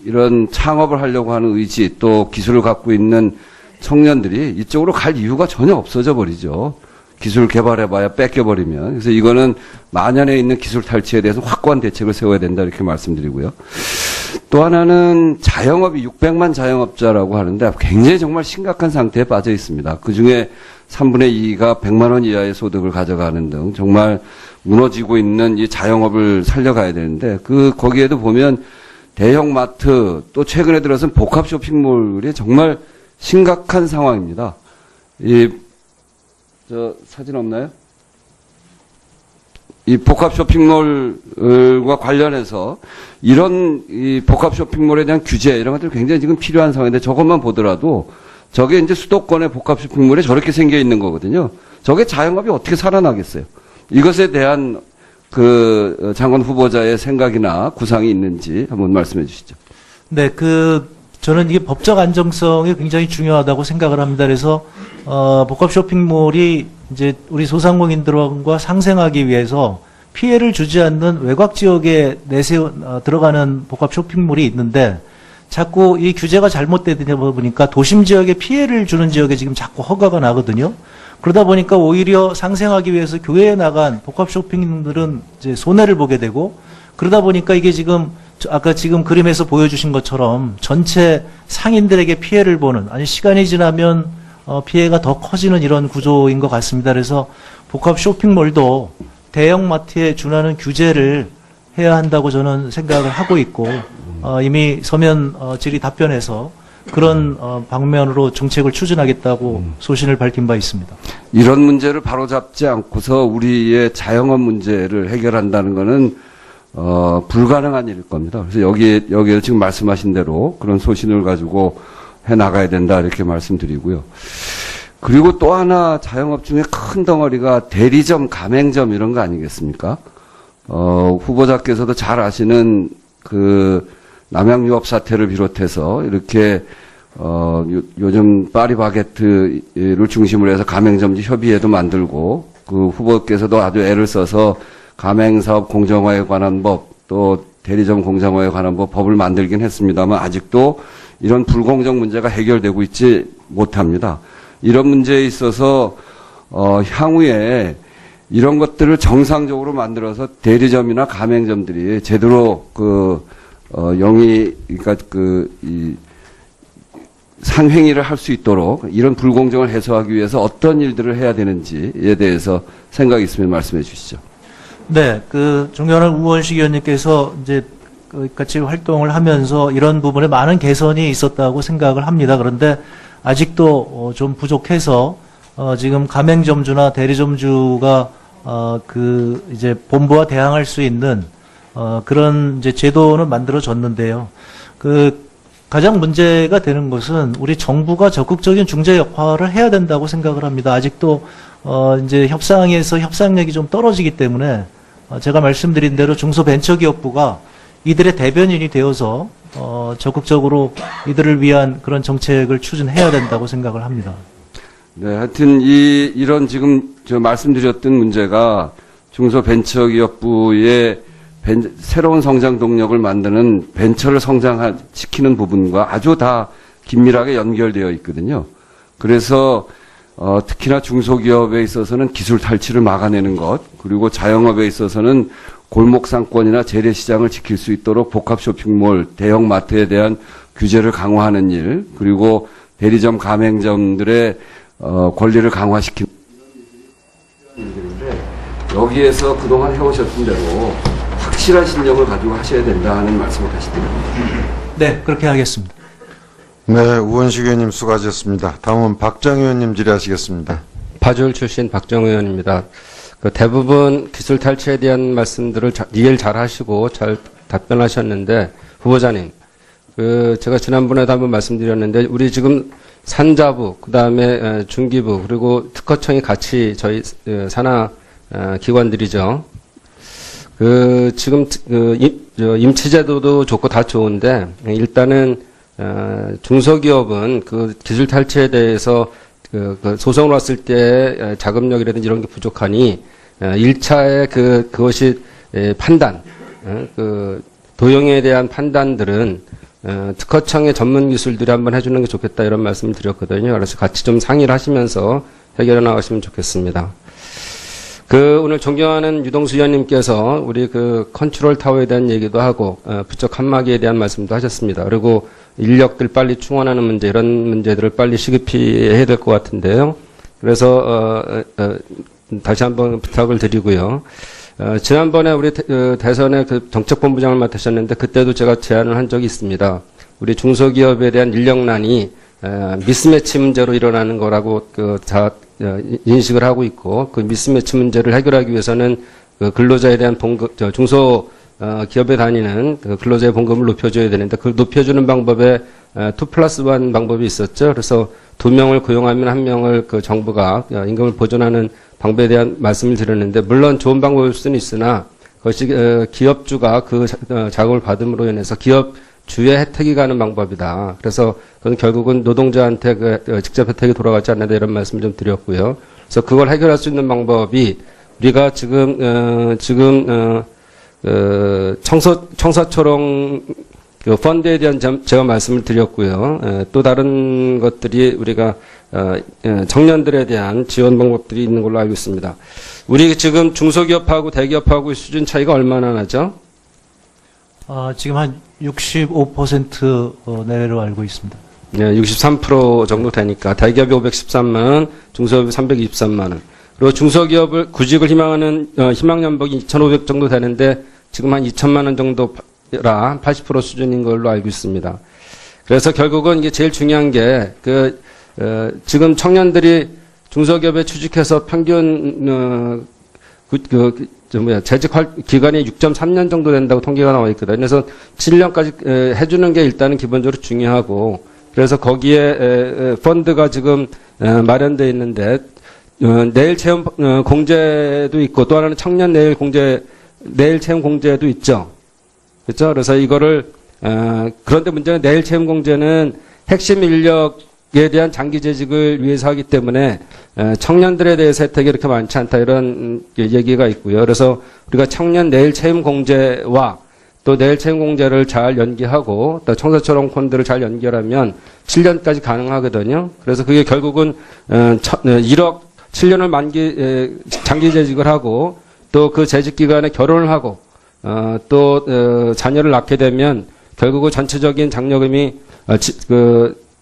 이런 창업을 하려고 하는 의지 또 기술을 갖고 있는 청년들이 이쪽으로 갈 이유가 전혀 없어져 버리죠. 기술 개발해봐야 뺏겨버리면. 그래서 이거는 만연해 있는 기술 탈취에 대해서 확고한 대책을 세워야 된다 이렇게 말씀드리고요. 또 하나는 자영업이 600만 자영업자라고 하는데 굉장히 정말 심각한 상태에 빠져 있습니다. 그중에 3분의 2가 100만 원 이하의 소득을 가져가는 등 정말 무너지고 있는 이 자영업을 살려가야 되는데 거기에도 보면 대형 마트 또 최근에 들어서는 복합 쇼핑몰이 정말 심각한 상황입니다. 사진 없나요? 이 복합 쇼핑몰과 관련해서 이런 이 복합 쇼핑몰에 대한 규제 이런 것들이 굉장히 지금 필요한 상황인데 저것만 보더라도 저게 이제 수도권의 복합 쇼핑몰에 저렇게 생겨 있는 거거든요. 저게 자영업이 어떻게 살아나겠어요? 이것에 대한 장관 후보자의 생각이나 구상이 있는지 한번 말씀해 주시죠. 네, 저는 이게 법적 안정성이 굉장히 중요하다고 생각을 합니다. 그래서, 복합 쇼핑몰이 이제 우리 소상공인들과 상생하기 위해서 피해를 주지 않는 외곽 지역에 들어가는 복합 쇼핑몰이 있는데 자꾸 이 규제가 잘못되다 보니까 도심 지역에 피해를 주는 지역에 지금 자꾸 허가가 나거든요. 그러다 보니까 오히려 상생하기 위해서 교외에 나간 복합 쇼핑들은 이제 손해를 보게 되고 그러다 보니까 이게 아까 지금 그림에서 보여주신 것처럼 전체 상인들에게 피해를 보는 아니 시간이 지나면 피해가 더 커지는 이런 구조인 것 같습니다. 그래서 복합 쇼핑몰도 대형마트에 준하는 규제를 해야 한다고 저는 생각을 하고 있고 이미 서면 질의 답변에서 그런 방면으로 정책을 추진하겠다고 소신을 밝힌 바 있습니다. 이런 문제를 바로잡지 않고서 우리의 자영업 문제를 해결한다는 것은 불가능한 일일 겁니다. 그래서 여기에 지금 말씀하신 대로 그런 소신을 가지고 해 나가야 된다 이렇게 말씀드리고요. 그리고 또 하나 자영업 중에 큰 덩어리가 대리점, 가맹점 이런 거 아니겠습니까? 후보자께서도 잘 아시는 남양유업 사태를 비롯해서 이렇게 요즘 파리바게트를 중심으로 해서 가맹점주 협의회도 만들고 후보께서도 아주 애를 써서 가맹사업 공정화에 관한 법 또 대리점 공정화에 관한 법을 만들긴 했습니다만 아직도 이런 불공정 문제가 해결되고 있지 못합니다. 이런 문제에 있어서 향후에 이런 것들을 정상적으로 만들어서 대리점이나 가맹점들이 제대로 상행위를 할 수 있도록 이런 불공정을 해소하기 위해서 어떤 일들을 해야 되는지에 대해서 생각이 있으면 말씀해 주시죠. 네, 존경하는 우원식 의원님께서 이제 같이 활동을 하면서 이런 부분에 많은 개선이 있었다고 생각을 합니다. 그런데 아직도 좀 부족해서 지금 가맹점주나 대리점주가 이제 본부와 대항할 수 있는 그런 이제 제도는 만들어졌는데요. 가장 문제가 되는 것은 우리 정부가 적극적인 중재 역할을 해야 된다고 생각을 합니다. 아직도 이제 협상에서 협상력이 좀 떨어지기 때문에 제가 말씀드린 대로 중소벤처기업부가 이들의 대변인이 되어서 적극적으로 이들을 위한 그런 정책을 추진해야 된다고 생각을 합니다. 네, 하여튼 이런 지금 저 말씀드렸던 문제가 중소벤처기업부의 새로운 성장 동력을 만드는 벤처를 성장시키는 부분과 아주 다 긴밀하게 연결되어 있거든요. 그래서 특히나 중소기업에 있어서는 기술 탈취를 막아내는 것, 그리고 자영업에 있어서는 골목 상권이나 재래시장을 지킬 수 있도록 복합 쇼핑몰, 대형 마트에 대한 규제를 강화하는 일, 그리고 대리점 가맹점들의 권리를 강화시키는 일들인데, 여기에서 그동안 해오셨던 대로 확실한 신념을 가지고 하셔야 된다 하는 말씀을 다시 드립니다. 네, 그렇게 하겠습니다. 네, 우원식 의원님 수고하셨습니다. 다음은 박정 의원님 질의하시겠습니다. 파주을 출신 박정 의원입니다. 대부분 기술 탈취에 대한 말씀들을 이해를 잘 하시고 잘 답변하셨는데, 후보자님, 제가 지난번에도 한번 말씀드렸는데, 우리 지금 산자부, 그 다음에 중기부, 그리고 특허청이 같이 저희 산하 기관들이죠. 지금 임치제도도 좋고 다 좋은데, 일단은 중소기업은 그 기술 탈취에 대해서 그 소송을 왔을 때 자금력이라든지 이런 게 부족하니 1차에 그것이 판단, 도용에 대한 판단들은 특허청의 전문 기술들이 한번 해주는 게 좋겠다 이런 말씀을 드렸거든요. 그래서 같이 좀 상의를 하시면서 해결해 나가시면 좋겠습니다. 오늘 존경하는 유동수 의원님께서 우리 컨트롤 타워에 대한 얘기도 하고, 부쩍 칸막이에 대한 말씀도 하셨습니다. 그리고 인력들 빨리 충원하는 문제, 이런 문제들을 빨리 시급히 해야 될 것 같은데요. 그래서, 다시 한번 부탁을 드리고요. 지난번에 우리 대선에 정책본부장을 맡으셨는데, 그때도 제가 제안을 한 적이 있습니다. 우리 중소기업에 대한 인력난이, 미스매치 문제로 일어나는 거라고 인식을 하고 있고, 그 미스매치 문제를 해결하기 위해서는 근로자에 대한 봉급, 중소 기업에 다니는 근로자의 봉급을 높여줘야 되는데, 그걸 높여주는 방법에 2+1 방법이 있었죠. 그래서 2명을 고용하면 1명을 정부가 임금을 보존하는 방법에 대한 말씀을 드렸는데, 물론 좋은 방법일 수는 있으나 그것이 기업주가 자금을 받음으로 인해서 기업주의 혜택이 가는 방법이다. 그래서 그건 결국은 노동자한테 직접 혜택이 돌아가지 않는다 이런 말씀을 좀 드렸고요. 그래서 그걸 해결할 수 있는 방법이 우리가 지금 청사초롱 펀드에 대한 제가 말씀을 드렸고요. 또 다른 것들이 우리가 청년들에 대한 지원 방법들이 있는 걸로 알고 있습니다. 우리 지금 중소기업하고 대기업하고 수준 차이가 얼마나 나죠? 지금 한 65% 내외로 알고 있습니다. 네, 63% 정도 되니까 대기업이 513만 원, 중소기업이 323만 원. 그리고 중소기업을 구직을 희망하는 희망 연봉이 2,500 정도 되는데 지금 한 2천만 원 정도라 80% 수준인 걸로 알고 있습니다. 그래서 결국은 이게 제일 중요한 게 지금 청년들이 중소기업에 취직해서 평균 재직 기간이 6.3년 정도 된다고 통계가 나와 있거든요. 그래서 7년까지 해주는 게 일단은 기본적으로 중요하고, 그래서 거기에 펀드가 지금 마련되어 있는데, 내일 채용 공제도 있고, 또 하나는 청년 내일 채용 공제도 있죠. 그렇죠? 그래서 이거를 그런데 문제는 내일 채용 공제는 핵심 인력에 대한 장기 재직을 위해서 하기 때문에 청년들에 대해서 혜택이 이렇게 많지 않다 이런 얘기가 있고요. 그래서 우리가 청년 내일 채용 공제와 또 내일 채용 공제를 잘 연계하고 또 청사초롱 펀드를 잘 연결하면 7년까지 가능하거든요. 그래서 그게 결국은 1억 7년을 장기 재직을 하고 또 그 재직 기간에 결혼을 하고 또 자녀를 낳게 되면 결국은 전체적인 장려금이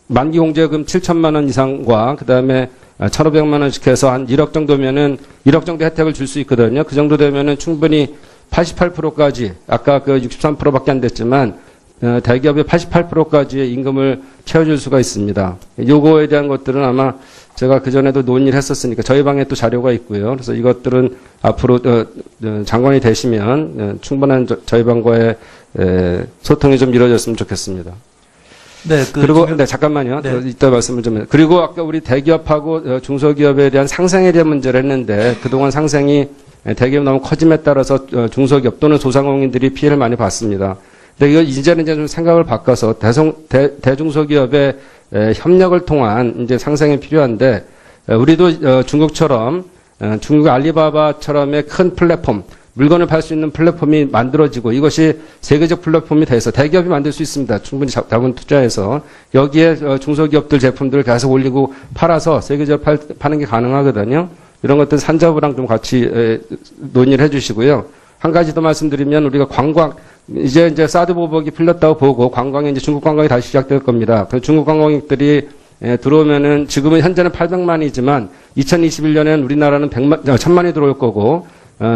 만기 공제금 7천만 원 이상과 그다음에 1,500만 원씩 해서 한 1억 정도면은 1억 정도 혜택을 줄 수 있거든요. 그 정도 되면은 충분히 88%까지 아까 63%밖에 안 됐지만 대기업의 88%까지의 임금을 채워줄 수가 있습니다. 요거에 대한 것들은 아마 제가 그전에도 논의를 했었으니까 저희 방에 또 자료가 있고요. 그래서 이것들은 앞으로 장관이 되시면 충분한 저희 방과의 소통이 좀 이루어졌으면 좋겠습니다. 네, 그리고 네, 잠깐만요. 네. 이따 말씀을 좀. 그리고 아까 우리 대기업하고 중소기업에 대한 상생에 대한 문제를 했는데 그동안 상생이 대기업이 너무 커짐에 따라서 중소기업 또는 소상공인들이 피해를 많이 봤습니다. 근데 이거 이제는 좀 생각을 바꿔서 대중소기업의 협력을 통한 이제 상생이 필요한데, 우리도 중국처럼 중국 알리바바처럼의 큰 플랫폼, 물건을 팔 수 있는 플랫폼이 만들어지고 이것이 세계적 플랫폼이 돼서 대기업이 만들 수 있습니다. 충분히 자본 투자해서 여기에 중소기업들 제품들을 계속 올리고 팔아서 세계적으로 파는 게 가능하거든요. 이런 것들 산자부랑 좀 같이 논의를 해주시고요. 한 가지 더 말씀드리면 우리가 관광 이제 사드 보복이 풀렸다고 보고 관광이 이제 중국 관광이 다시 시작될 겁니다. 그 중국 관광객들이 들어오면은 지금은 현재는 800만이지만 2021년에는 우리나라는 1000만이 들어올 거고.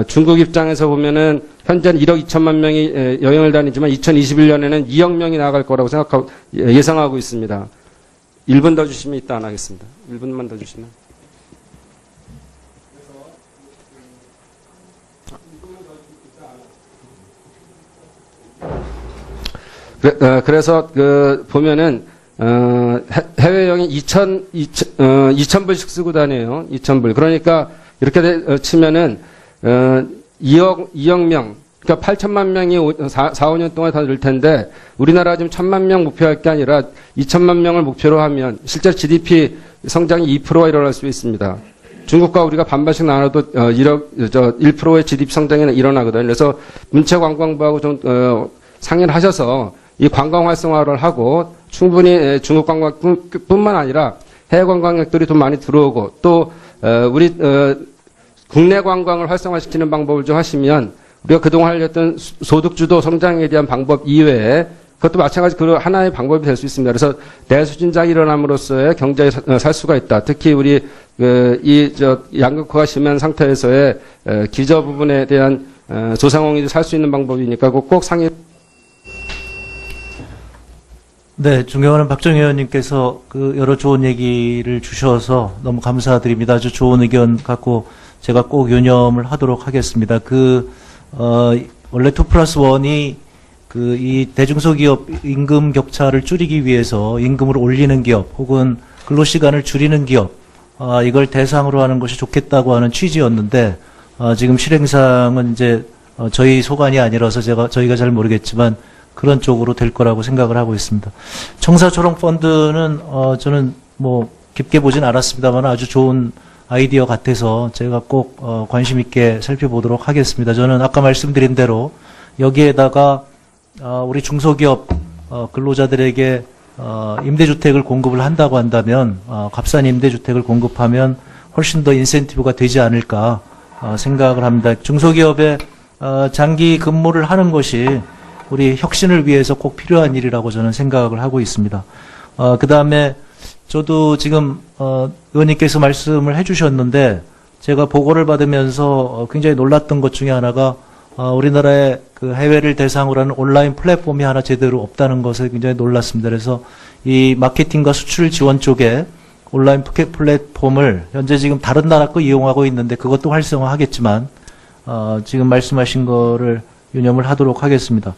중국 입장에서 보면은 현재는 1억 2천만 명이 여행을 다니지만 2021년에는 2억 명이 나갈 거라고 예상하고 있습니다. 1분 더 주시면 이따 안 하겠습니다. 1분만 더 주시면. 그래서 보면은 해외 여행 2,000불씩 쓰고 다녀요. 2,000불. 그러니까 이렇게 치면은 2억 명, 그러니까 8천만 명이 4, 5년 동안 다 늘 텐데, 우리나라가 지금 1,000만 명 목표할 게 아니라 2천만 명을 목표로 하면 실제로 GDP 성장이 2%가 일어날 수 있습니다. 중국과 우리가 반반씩 나눠도 1%의 GDP 성장이 일어나거든요. 그래서 문체관광부하고 좀 상의를 하셔서 이 관광 활성화를 하고 충분히 중국 관광뿐만 아니라 해외 관광객들이 좀 많이 들어오고 또 우리 국내 관광을 활성화시키는 방법을 좀 하시면 우리가 그동안 하려던 소득주도 성장에 대한 방법 이외에 그것도 마찬가지 그 하나의 방법이 될 수 있습니다. 그래서 내수진작이 일어남으로써의 경제에 살 수가 있다. 특히 우리 양극화가 심한 상태에서의 기저 부분에 대한 소상공인이 살 수 있는 방법이니까 꼭 상의. 네, 존경하는 박정희 의원님께서 그 여러 좋은 얘기를 주셔서 너무 감사드립니다. 아주 좋은 의견 갖고 제가 꼭 유념을 하도록 하겠습니다. 원래 2+1이 이 대중소기업 임금 격차를 줄이기 위해서 임금을 올리는 기업 혹은 근로시간을 줄이는 기업, 이걸 대상으로 하는 것이 좋겠다고 하는 취지였는데, 지금 실행상은 이제, 저희 소관이 아니라서 저희가 잘 모르겠지만 그런 쪽으로 될 거라고 생각을 하고 있습니다. 청사초롱펀드는, 저는 뭐 깊게 보진 않았습니다만 아주 좋은 아이디어 같아서 제가 꼭 관심 있게 살펴보도록 하겠습니다. 저는 아까 말씀드린 대로 여기에다가 우리 중소기업 근로자들에게 임대주택을 공급을 한다고 한다면 값싼 임대주택을 공급하면 훨씬 더 인센티브가 되지 않을까 생각을 합니다. 중소기업에 장기 근무를 하는 것이 우리 혁신을 위해서 꼭 필요한 일이라고 저는 생각을 하고 있습니다. 그 다음에 저도 지금 의원님께서 말씀을 해주셨는데 제가 보고를 받으면서 굉장히 놀랐던 것 중에 하나가 우리나라의 그 해외를 대상으로 하는 온라인 플랫폼이 하나 제대로 없다는 것에 굉장히 놀랐습니다. 그래서 이 마케팅과 수출 지원 쪽에 온라인 플랫폼을 현재 지금 다른 나라 거 이용하고 있는데 그것도 활성화하겠지만 지금 말씀하신 거를 유념을 하도록 하겠습니다.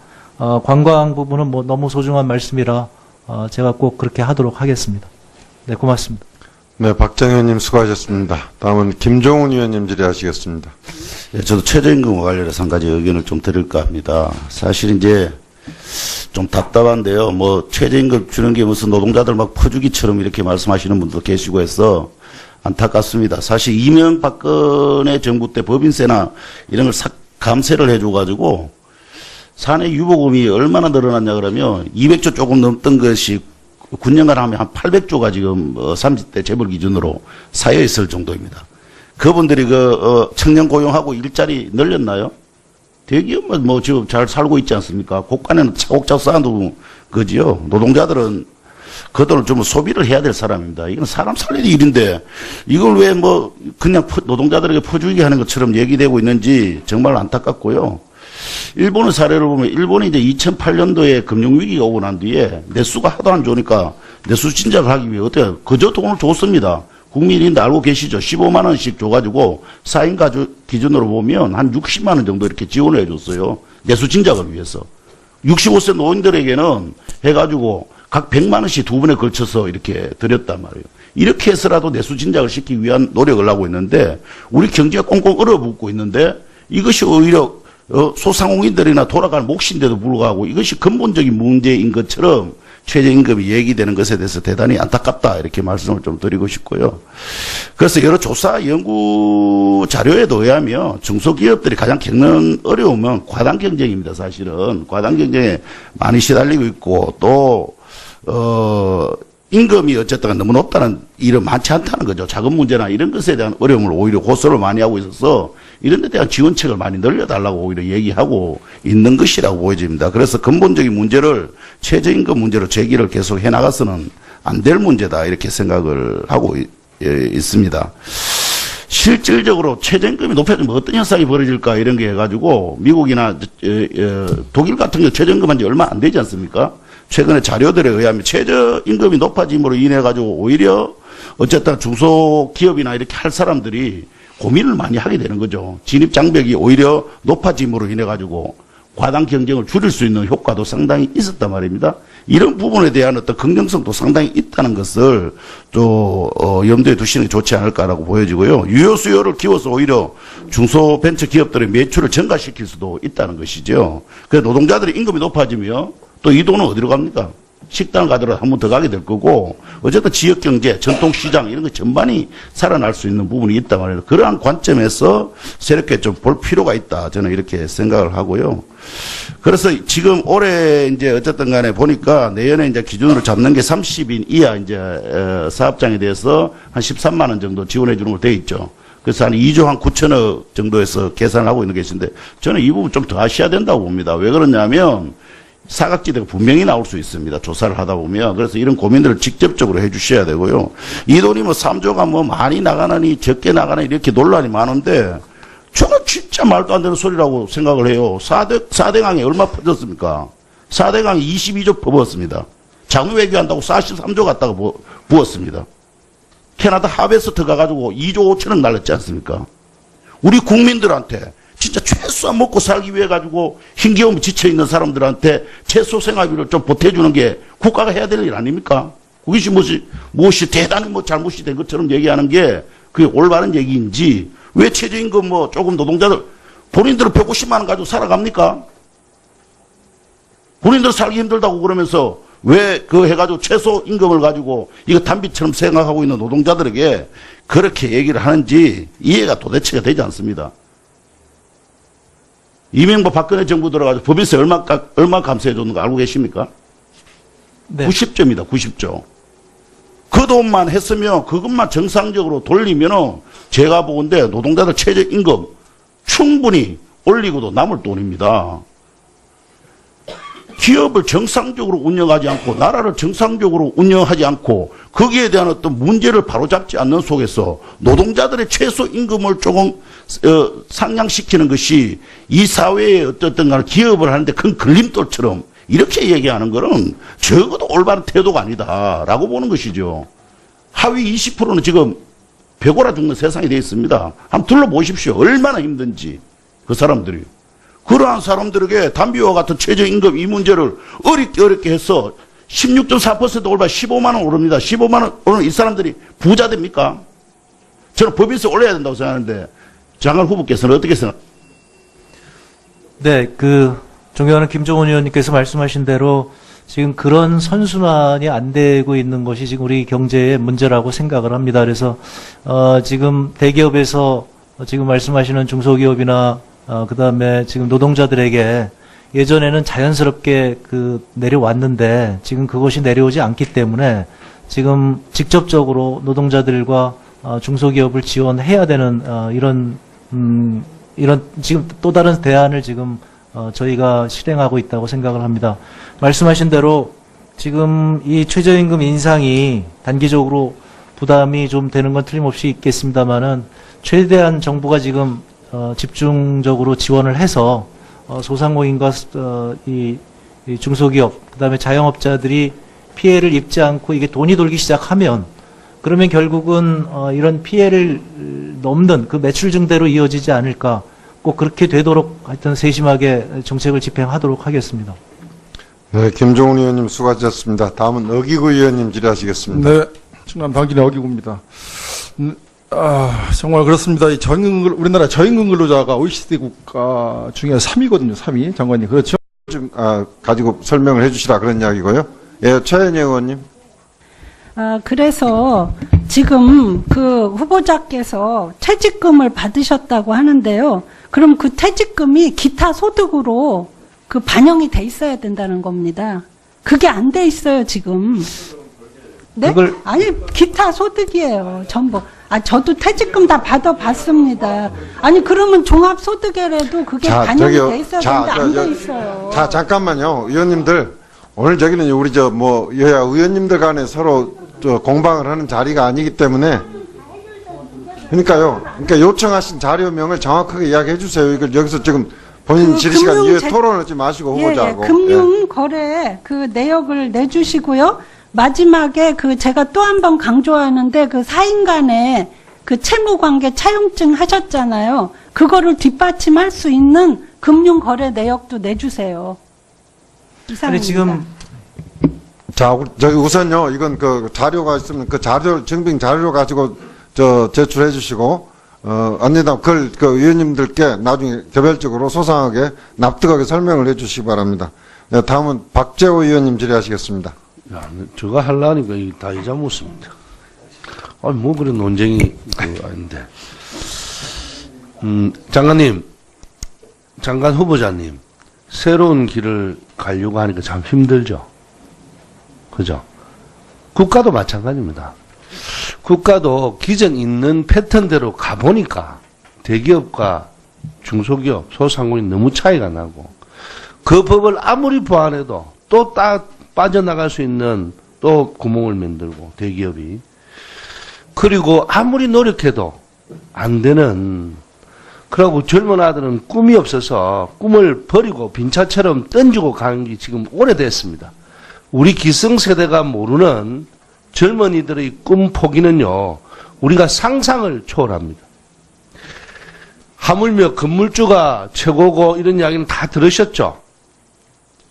관광 부분은 뭐 너무 소중한 말씀이라 제가 꼭 그렇게 하도록 하겠습니다. 네, 고맙습니다. 네, 박정희 의원님 수고하셨습니다. 다음은 김종훈 의원님 질의하시겠습니다. 네, 저도 최저임금과 관련해서 한 가지 의견을 좀 드릴까 합니다. 사실 이제 좀 답답한데요. 뭐 최저임금 주는 게 무슨 노동자들 막 퍼주기처럼 이렇게 말씀하시는 분도 계시고 해서 안타깝습니다. 사실 이명박근혜 정부 때 법인세나 이런 걸 감세를 해줘가지고 사내 유보금이 얼마나 늘어났냐 그러면 200조 조금 넘던 것이 9년간 하면 한 800조가 지금 30대 재벌 기준으로 쌓여 있을 정도입니다. 그분들이 청년 고용하고 일자리 늘렸나요? 대기업은 뭐 지금 잘 살고 있지 않습니까? 고간에는 차곡차곡 쌓아두고 그지요. 노동자들은 그 돈을 좀 소비를 해야 될 사람입니다. 이건 사람 살리는 일인데 이걸 왜 뭐 그냥 노동자들에게 퍼주기 하는 것처럼 얘기되고 있는지 정말 안타깝고요. 일본의 사례를 보면 일본이 이제 2008년도에 금융위기가 오고 난 뒤에 내수가 하도 안 좋으니까 내수 진작을 하기 위해 어때요? 그저 돈을 줬습니다. 국민인데 알고 계시죠? 15만 원씩 줘가지고 4인 가족 기준으로 보면 한 60만 원 정도 이렇게 지원을 해줬어요. 내수 진작을 위해서. 65세 노인들에게는 해가지고 각 100만 원씩 두 번에 걸쳐서 이렇게 드렸단 말이에요. 이렇게 해서라도 내수 진작을 시키기 위한 노력을 하고 있는데 우리 경제가 꽁꽁 얼어붙고 있는데 이것이 오히려 소상공인들이나 돌아갈 몫인데도 불구하고 이것이 근본적인 문제인 것처럼 최저임금이 얘기되는 것에 대해서 대단히 안타깝다 이렇게 말씀을 좀 드리고 싶고요. 그래서 여러 조사 연구 자료에도 의하면 중소기업들이 가장 겪는 어려움은 과당 경쟁입니다. 사실은 과당 경쟁에 많이 시달리고 있고 또 임금이 어쨌든 너무 높다는 일은 많지 않다는 거죠. 자금 문제나 이런 것에 대한 어려움을 오히려 호소를 많이 하고 있어서 이런 데 대한 지원책을 많이 늘려달라고 오히려 얘기하고 있는 것이라고 보여집니다. 그래서 근본적인 문제를 최저임금 문제로 제기를 계속 해나가서는 안 될 문제다 이렇게 생각을 하고 있습니다. 실질적으로 최저임금이 높아지면 어떤 현상이 벌어질까 이런 게 해가지고 미국이나 독일 같은 경우 최저임금 한 지 얼마 안 되지 않습니까? 최근에 자료들에 의하면 최저임금이 높아짐으로 인해 가지고 오히려 어쨌든 중소기업이나 이렇게 할 사람들이 고민을 많이 하게 되는 거죠. 진입 장벽이 오히려 높아짐으로 인해 가지고 과당 경쟁을 줄일 수 있는 효과도 상당히 있었단 말입니다. 이런 부분에 대한 어떤 긍정성도 상당히 있다는 것을 또 염두에 두시는 게 좋지 않을까라고 보여지고요. 유효 수요를 키워서 오히려 중소벤처기업들의 매출을 증가시킬 수도 있다는 것이죠. 그래서 노동자들의 임금이 높아지면 또 이 돈은 어디로 갑니까? 식당을 가더라도 한 번 더 가게 될 거고 어쨌든 지역경제, 전통시장 이런 거 전반이 살아날 수 있는 부분이 있단 말이에요. 그러한 관점에서 새롭게 좀 볼 필요가 있다. 저는 이렇게 생각을 하고요. 그래서 지금 올해 이제 어쨌든 간에 보니까 내년에 이제 기준으로 잡는 게 30인 이하 이제 사업장에 대해서 한 13만 원 정도 지원해 주는 걸로 되어 있죠. 그래서 한 2조 한 9천억 정도에서 계산을 하고 있는 것인데 저는 이 부분 좀 더 하셔야 된다고 봅니다. 왜 그러냐면 사각지대가 분명히 나올 수 있습니다. 조사를 하다 보면. 그래서 이런 고민들을 직접적으로 해 주셔야 되고요. 이 돈이 뭐 3조가 뭐 많이 나가느니 적게 나가느니 이렇게 논란이 많은데 저는 진짜 말도 안 되는 소리라고 생각을 해요. 4대강에 얼마 퍼졌습니까? 4대강이 22조 퍼부었습니다. 장외 외교한다고 43조 갖다가 부었습니다. 캐나다 하베스트 가가지고 2조 5천억 날렸지 않습니까? 우리 국민들한테 진짜 최소한 먹고 살기 위해 가지고 힘겨움에 지쳐있는 사람들한테 최소 생활비를 좀 보태주는 게 국가가 해야 될 일 아닙니까? 그것이 무엇이 대단히 뭐 잘못이 된 것처럼 얘기하는 게 그게 올바른 얘기인지 왜 최저임금 뭐 조금 노동자들 본인들은 150만 원 가지고 살아갑니까? 본인들 살기 힘들다고 그러면서 왜 그 해가지고 최소 임금을 가지고 이거 단비처럼 생각하고 있는 노동자들에게 그렇게 얘기를 하는지 이해가 도대체가 되지 않습니다. 이명박 박근혜 정부 들어가지고 법인세 얼마 감세해 줬는 거 알고 계십니까? 네. 90조입니다. 90조. 그 돈만 했으면 그것만 정상적으로 돌리면은 제가 보건대 노동자들 최저임금 충분히 올리고도 남을 돈입니다. 기업을 정상적으로 운영하지 않고 나라를 정상적으로 운영하지 않고 거기에 대한 어떤 문제를 바로잡지 않는 속에서 노동자들의 최소임금을 조금 상향시키는 것이 이 사회에 어떻든 간에 기업을 하는데 큰 걸림돌처럼 이렇게 얘기하는 것은 적어도 올바른 태도가 아니다라고 보는 것이죠. 하위 20%는 지금 배고라 죽는 세상이 되어 있습니다. 한번 둘러보십시오. 얼마나 힘든지 그 사람들이. 그러한 사람들에게 단비와 같은 최저임금 이 문제를 어렵게 해서 16.4% 올바 15만 원 오릅니다. 15만 원 오르면 이 사람들이 부자 됩니까? 저는 법인세 올려야 된다고 생각하는데 장관 후보께서는 어떻게 생각하세요? 네, 존경하는 김종원 의원님께서 말씀하신 대로 지금 그런 선순환이 안 되고 있는 것이 지금 우리 경제의 문제라고 생각을 합니다. 그래서 지금 대기업에서 지금 말씀하시는 중소기업이나 그다음에 지금 노동자들에게 예전에는 자연스럽게 내려왔는데 지금 그것이 내려오지 않기 때문에 지금 직접적으로 노동자들과 중소기업을 지원해야 되는 이런 지금 또 다른 대안을 지금 저희가 실행하고 있다고 생각을 합니다. 말씀하신 대로 지금 이 최저임금 인상이 단기적으로 부담이 좀 되는 건 틀림없이 있겠습니다만은 최대한 정부가 지금 집중적으로 지원을 해서 소상공인과 이 중소기업 그다음에 자영업자들이 피해를 입지 않고 이게 돈이 돌기 시작하면 그러면 결국은 이런 피해를 넘는 그 매출 증대로 이어지지 않을까. 꼭 그렇게 되도록 하여튼 세심하게 정책을 집행하도록 하겠습니다. 네, 김종훈 의원님 수고하셨습니다. 다음은 어기구 의원님 질의하시겠습니다. 네, 충남 당진의 어기구입니다. 정말 그렇습니다. 이 우리나라 저임금 근로자가 OECD 국가 중에 3위거든요. 3위. 장관님. 그렇죠? 좀 가지고 설명을 해주시라 그런 이야기고요. 예, 최현희 의원님. 그래서 지금 그 후보자께서 퇴직금을 받으셨다고 하는데요. 그럼 그 퇴직금이 기타 소득으로 그 반영이 돼 있어야 된다는 겁니다. 그게 안 돼 있어요, 지금. 네? 아니, 기타 소득이에요, 전부. 저도 퇴직금 다 받아봤습니다. 아니, 그러면 종합소득에라도 그게 반영이 돼 있어야 되는데 안 돼 있어요. 자, 잠깐만요. 의원님들. 오늘 저기는 우리 여야 의원님들 간에 서로 공방을 하는 자리가 아니기 때문에. 그러니까 요청하신 자료명을 정확하게 이야기해 주세요. 이걸 여기서 지금 본인 질의시간 이후에 토론하지 마시고 후보자하고. 금융거래 그 내역을 내주시고요. 마지막에 제가 또 한 번 강조하는데 그 사인 간에 그 채무관계 차용증 하셨잖아요. 그거를 뒷받침할 수 있는 금융거래 내역도 내주세요. 이상입니다. 지금 자, 우선요, 이건 자료가 있으면 증빙 자료 가지고 제출해 주시고, 안내당 의원님들께 나중에 개별적으로 소상하게 납득하게 설명을 해 주시기 바랍니다. 네, 다음은 박재호 의원님 질의하시겠습니다. 야, 저거 하려니까 이게 다 이 잘못입니다. 뭐 그런 논쟁이 아닌데. 장관 후보자님, 새로운 길을 가려고 하니까 참 힘들죠. 그죠? 국가도 마찬가지입니다. 국가도 기존 있는 패턴대로 가보니까 대기업과 중소기업, 소상공인 너무 차이가 나고 그 법을 아무리 보완해도 또 빠져나갈 수 있는 또 구멍을 만들고 대기업이 그리고 아무리 노력해도 안 되는 그러고 젊은 아들은 꿈이 없어서 꿈을 버리고 빈차처럼 던지고 가는 게 지금 오래됐습니다. 우리 기성세대가 모르는 젊은이들의 꿈 포기는요, 우리가 상상을 초월합니다. 하물며 건물주가 최고고 이런 이야기는 다 들으셨죠?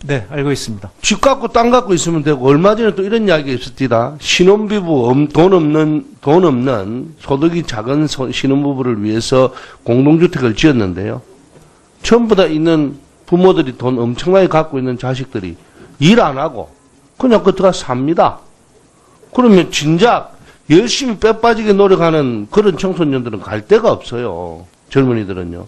네, 알고 있습니다. 집 갖고 땅 갖고 있으면 되고, 얼마 전에 또 이런 이야기가 있었디다. 신혼부부, 돈 없는 소득이 작은 신혼부부를 위해서 공동주택을 지었는데요. 전부 다 있는 부모들이 돈 엄청나게 갖고 있는 자식들이 일 안 하고 그냥 그때가 삽니다. 그러면 진작 열심히 빼빠지게 노력하는 그런 청소년들은 갈 데가 없어요. 젊은이들은요.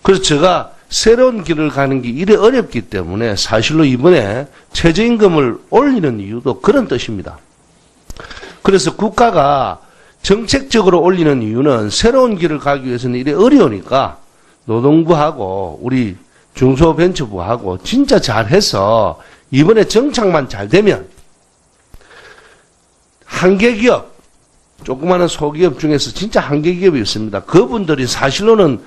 그래서 제가 새로운 길을 가는 게 이래 어렵기 때문에 사실로 이번에 최저임금을 올리는 이유도 그런 뜻입니다. 그래서 국가가 정책적으로 올리는 이유는 새로운 길을 가기 위해서는 이래 어려우니까 노동부하고 우리 중소벤처부하고 진짜 잘해서 이번에 정착만 잘 되면 한계기업, 조그마한 소기업 중에서 진짜 한계기업이 있습니다. 그분들이 사실로는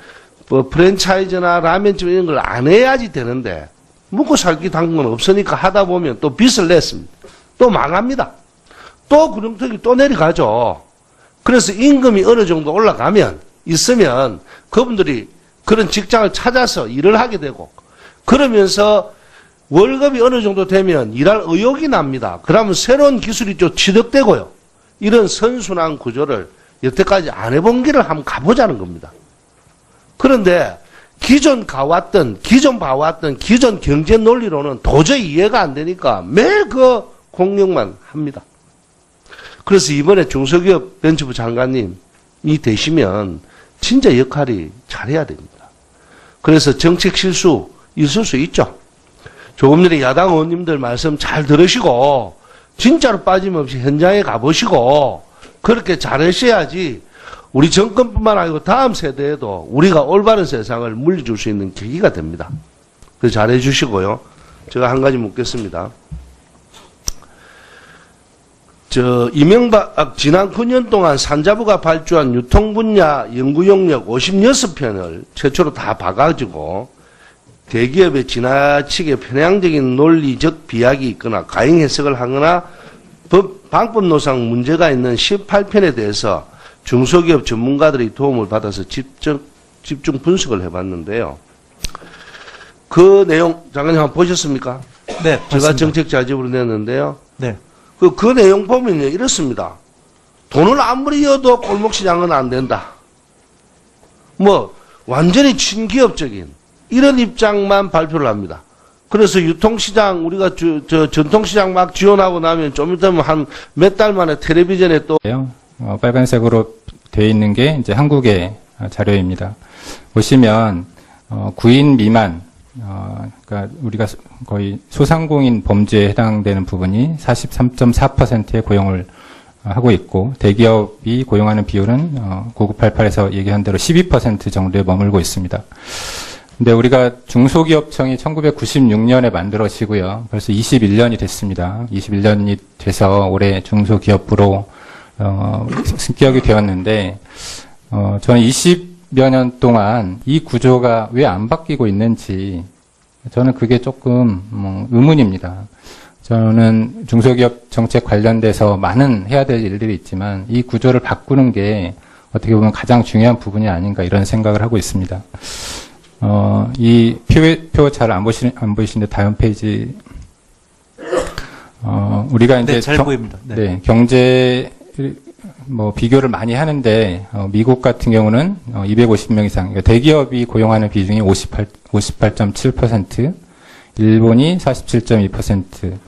프랜차이즈나 라면집 이런 걸 안 해야지 되는데 먹고 살기 당분은 없으니까 하다 보면 또 빚을 냈습니다. 또 망합니다. 또 구렁텅이 또 내려가죠. 그래서 임금이 어느 정도 올라가면 있으면 그분들이 그런 직장을 찾아서 일을 하게 되고 그러면서 월급이 어느 정도 되면 일할 의욕이 납니다. 그러면 새로운 기술이 좀 취득되고요. 이런 선순환 구조를 여태까지 안 해본 길을 한번 가보자는 겁니다. 그런데 기존 봐왔던 기존 경제 논리로는 도저히 이해가 안 되니까 매일 그 공격만 합니다. 그래서 이번에 중소기업 벤처부 장관님이 되시면 진짜 역할이 잘해야 됩니다. 그래서 정책 실수 있을 수 있죠. 조금 전에 야당 의원님들 말씀 잘 들으시고 진짜로 빠짐없이 현장에 가보시고 그렇게 잘하셔야지 우리 정권뿐만 아니고 다음 세대에도 우리가 올바른 세상을 물려줄 수 있는 계기가 됩니다. 그래서 잘해 주시고요. 제가 한 가지 묻겠습니다. 이명박 지난 9년 동안 산자부가 발주한 유통분야 연구용역 56편을 최초로 다 봐가지고 대기업의 지나치게 편향적인 논리적 비약이 있거나 과잉 해석을 하거나 방법노상 문제가 있는 18편에 대해서 중소기업 전문가들의 도움을 받아서 집중 분석을 해봤는데요. 그 내용 장관님 한번 보셨습니까? 네, 제가 정책 자집으로 냈는데요. 네. 그 내용 보면요 이렇습니다. 돈을 아무리 여도 골목시장은 안 된다. 뭐 완전히 친기업적인 이런 입장만 발표를 합니다. 그래서 유통시장 우리가 전통시장 막 지원하고 나면 좀 있으면 한 몇 달 만에 텔레비전에 또 빨간색으로 되어 있는 게 이제 한국의 자료입니다. 보시면 9인 미만 그러니까 우리가 거의 소상공인 범죄에 해당되는 부분이 43.4%의 고용을 하고 있고 대기업이 고용하는 비율은 9988에서 얘기한 대로 12% 정도에 머물고 있습니다. 근데 우리가 중소기업청이 1996년에 만들어지고요. 벌써 21년이 됐습니다. 21년이 돼서 올해 중소기업부로 승격이 되었는데 저는 20여 년 동안 이 구조가 왜 안 바뀌고 있는지 저는 그게 조금 의문입니다. 저는 중소기업 정책 관련돼서 많은 해야 될 일들이 있지만 이 구조를 바꾸는 게 어떻게 보면 가장 중요한 부분이 아닌가 이런 생각을 하고 있습니다. 이 표 잘 안 보이시는데 다음 페이지. 우리가 이제 네, 잘 보입니다. 네. 네, 경제 비교를 많이 하는데 미국 같은 경우는 250명 이상 그러니까 대기업이 고용하는 비중이 58.7%, 일본이 47.2%,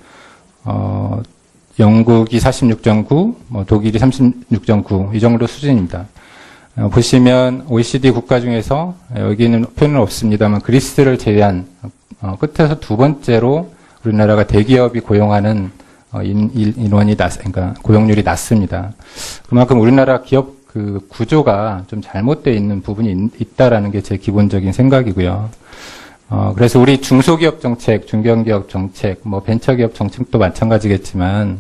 영국이 46.9, 독일이 36.9 이 정도 수준입니다. 보시면 OECD 국가 중에서 여기는 표현은 없습니다만 그리스를 제외한 끝에서 두 번째로 우리나라가 대기업이 고용하는 인원이 그러니까 고용률이 낮습니다. 그만큼 우리나라 기업 그 구조가 좀 잘못되어 있는 부분이 있다라는 게 제 기본적인 생각이고요. 그래서 우리 중소기업 정책, 중견기업 정책, 벤처기업 정책도 마찬가지겠지만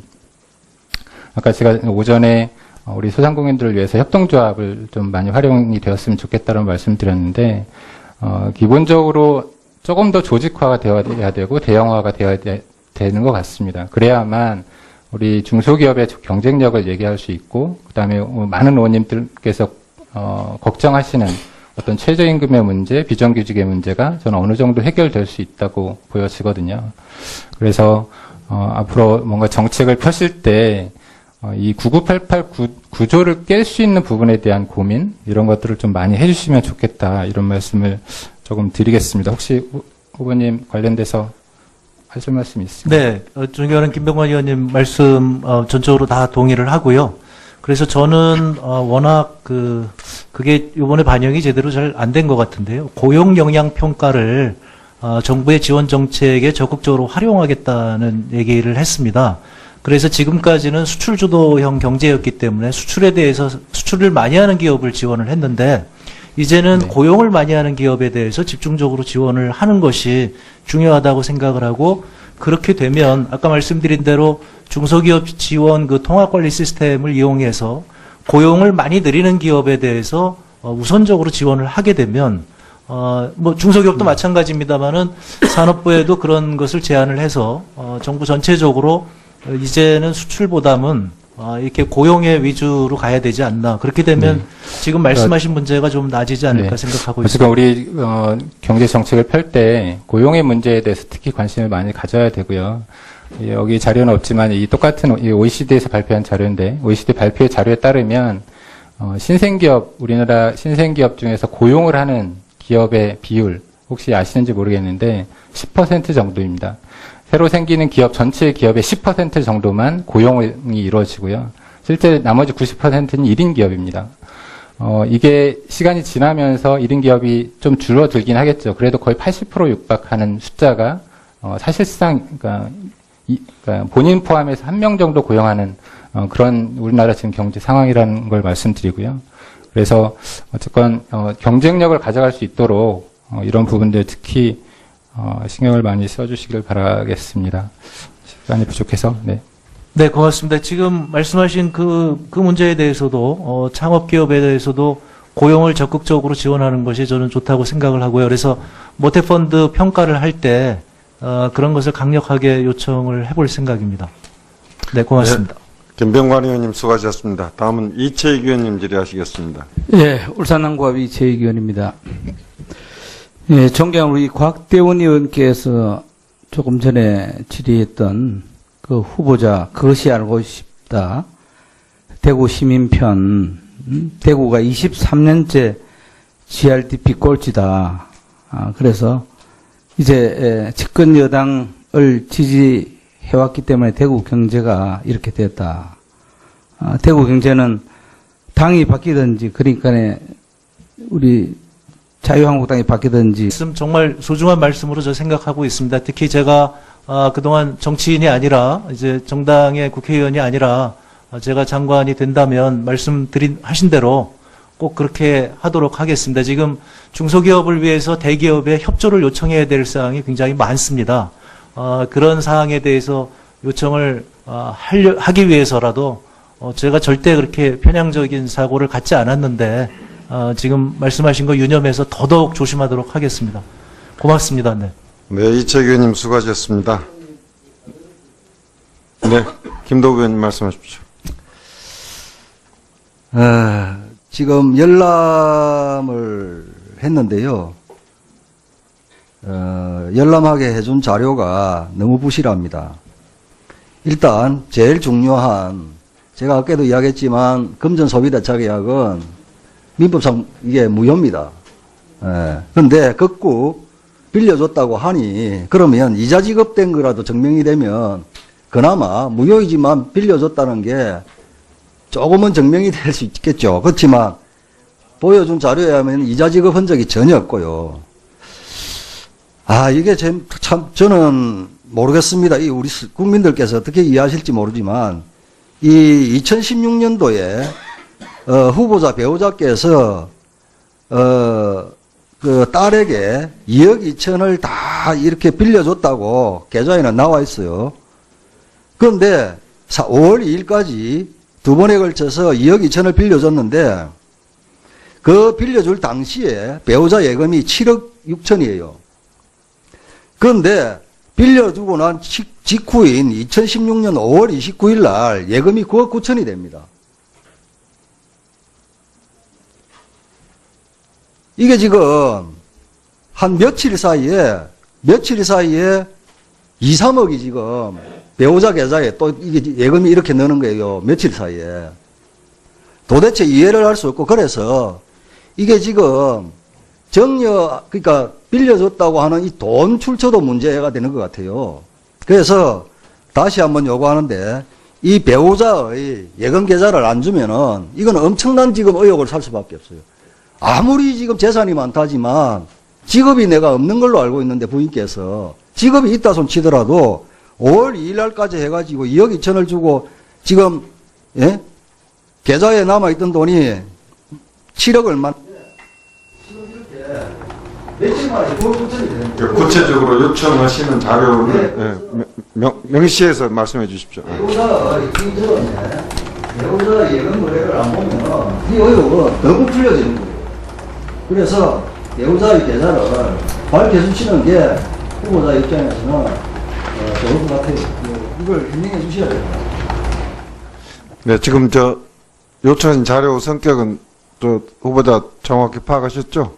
아까 제가 오전에 우리 소상공인들을 위해서 협동조합을 좀 많이 활용이 되었으면 좋겠다는 말씀드렸는데 기본적으로 조금 더 조직화가 되어야 되고 대형화가 되어야 되는 것 같습니다. 그래야만 우리 중소기업의 경쟁력을 얘기할 수 있고 그다음에 많은 의원님들께서 걱정하시는 어떤 최저임금의 문제, 비정규직의 문제가 저는 어느 정도 해결될 수 있다고 보여지거든요. 그래서 앞으로 뭔가 정책을 펴실 때 이 9988 구조를 깰 수 있는 부분에 대한 고민 이런 것들을 좀 많이 해주시면 좋겠다 이런 말씀을 조금 드리겠습니다. 혹시 후보님 관련돼서 하실 말씀 있으세요? 네, 존경하는 김병관 의원님 말씀 전적으로 다 동의를 하고요. 그래서 저는 워낙 그게 이번에 반영이 제대로 잘 안 된 것 같은데요. 고용 영향 평가를 정부의 지원 정책에 적극적으로 활용하겠다는 얘기를 했습니다. 그래서 지금까지는 수출 주도형 경제였기 때문에 수출에 대해서 수출을 많이 하는 기업을 지원을 했는데 이제는 네. 고용을 많이 하는 기업에 대해서 집중적으로 지원을 하는 것이 중요하다고 생각을 하고 그렇게 되면 아까 말씀드린 대로 중소기업 지원 그 통합관리 시스템을 이용해서 고용을 많이 늘리는 기업에 대해서 우선적으로 지원을 하게 되면 중소기업도 마찬가지입니다만은 산업부에도 그런 것을 제안을 해서 정부 전체적으로 이제는 수출보다는 이렇게 고용의 위주로 가야 되지 않나. 그렇게 되면 지금 말씀하신 문제가 좀 나아지지 않을까 생각하고 있습니다. 그러니까 우리 경제 정책을 펼 때 고용의 문제에 대해서 특히 관심을 많이 가져야 되고요. 여기 자료는 없지만 이 똑같은 OECD에서 발표한 자료인데 OECD 발표의 자료에 따르면 우리나라 신생기업 중에서 고용을 하는 기업의 비율 혹시 아시는지 모르겠는데 10% 정도입니다. 새로 생기는 기업 전체 기업의 10% 정도만 고용이 이루어지고요. 실제 나머지 90%는 1인 기업입니다. 이게 시간이 지나면서 1인 기업이 좀 줄어들긴 하겠죠. 그래도 거의 80% 육박하는 숫자가 사실상 그러니까 본인 포함해서 1명 정도 고용하는 그런 우리나라 지금 경제 상황이라는 걸 말씀드리고요. 그래서 어쨌건 경쟁력을 가져갈 수 있도록 이런 부분들 특히 신경을 많이 써주시길 바라겠습니다. 시간이 부족해서, 네. 네, 고맙습니다. 지금 말씀하신 그 문제에 대해서도, 창업기업에 대해서도 고용을 적극적으로 지원하는 것이 저는 좋다고 생각을 하고요. 그래서 모태펀드 평가를 할 때, 그런 것을 강력하게 요청을 해볼 생각입니다. 네, 고맙습니다. 네, 김병관 의원님 수고하셨습니다. 다음은 이채익 의원님 질의하시겠습니다. 예, 울산남구갑 이채익 의원입니다. 예, 존경하는 우리 곽대원 의원께서 조금 전에 질의했던 그 후보자 그것이 알고 싶다. 대구 시민편, 대구가 23년째 GRDP 꼴찌다. 그래서 이제 집권 여당을 지지해왔기 때문에 대구 경제가 이렇게 됐다. 대구 경제는 당이 바뀌든지, 그러니까 우리 자유한국당이 바뀌든지. 말씀 정말 소중한 말씀으로 저 생각하고 있습니다. 특히 제가 그동안 정치인이 아니라 이제 정당의 국회의원이 아니라 제가 장관이 된다면 하신 대로 꼭 그렇게 하도록 하겠습니다. 지금 중소기업을 위해서 대기업의 협조를 요청해야 될 사항이 굉장히 많습니다. 그런 사항에 대해서 요청을 하기 위해서라도 제가 절대 그렇게 편향적인 사고를 갖지 않았는데 지금 말씀하신 거 유념해서 더더욱 조심하도록 하겠습니다. 고맙습니다. 네. 네, 이채기 의원님 수고하셨습니다. 네, 김도구 의원님 말씀하십시오. 지금 열람을 했는데요. 열람하게 해준 자료가 너무 부실합니다. 일단 제일 중요한, 제가 아까도 이야기했지만 금전소비대차계약은 민법상 이게 무효입니다. 그런데 극구 빌려줬다고 하니 그러면 이자 지급된 거라도 증명이 되면 그나마 무효이지만 빌려줬다는 게 조금은 증명이 될 수 있겠죠. 그렇지만 보여준 자료에 하면 이자 지급 흔적이 전혀 없고요. 이게 참 저는 모르겠습니다. 이 우리 국민들께서 어떻게 이해하실지 모르지만 이 2016년도에 후보자 배우자께서 그 딸에게 2억 2천을 다 이렇게 빌려줬다고 계좌에는 나와 있어요. 그런데 5월 2일까지 두 번에 걸쳐서 2억 2천을 빌려줬는데 그 빌려줄 당시에 배우자 예금이 7억 6천이에요. 그런데 빌려주고 난 직후인 2016년 5월 29일 날 예금이 9억 9천이 됩니다. 이게 지금 한 며칠 사이에 2, 3억이 지금 배우자 계좌에 또 이게 예금이 이렇게 넣는 거예요. 며칠 사이에. 도대체 이해를 할 수 없고, 그래서 이게 지금 그러니까 빌려줬다고 하는 이 돈 출처도 문제가 되는 것 같아요. 그래서 다시 한번 요구하는데, 이 배우자의 예금 계좌를 안 주면은 이건 엄청난 지금 의혹을 살 수밖에 없어요. 아무리 지금 재산이 많다지만 직업이 내가 없는 걸로 알고 있는데 부인께서 직업이 있다 손 치더라도 5월 2일 날까지 해가지고 2억 2천을 주고 지금 계좌에 남아있던 돈이 7억 얼마 며칠 만에 9억 9천이 되는 거예요. 구체적으로 요청하시는 자료를 명시해서 말씀해 주십시오. 배우자가 예금 거래를 안 보면 이 의혹은 너무 풀려지는 거예요. 그래서 배우자의 계좌를 밝혀주시는 게 후보자 입장에서는 좋을 것 같아요. 이걸 해명해 주셔야 돼요. 네, 지금 요청한 자료 성격은 후보자 정확히 파악하셨죠?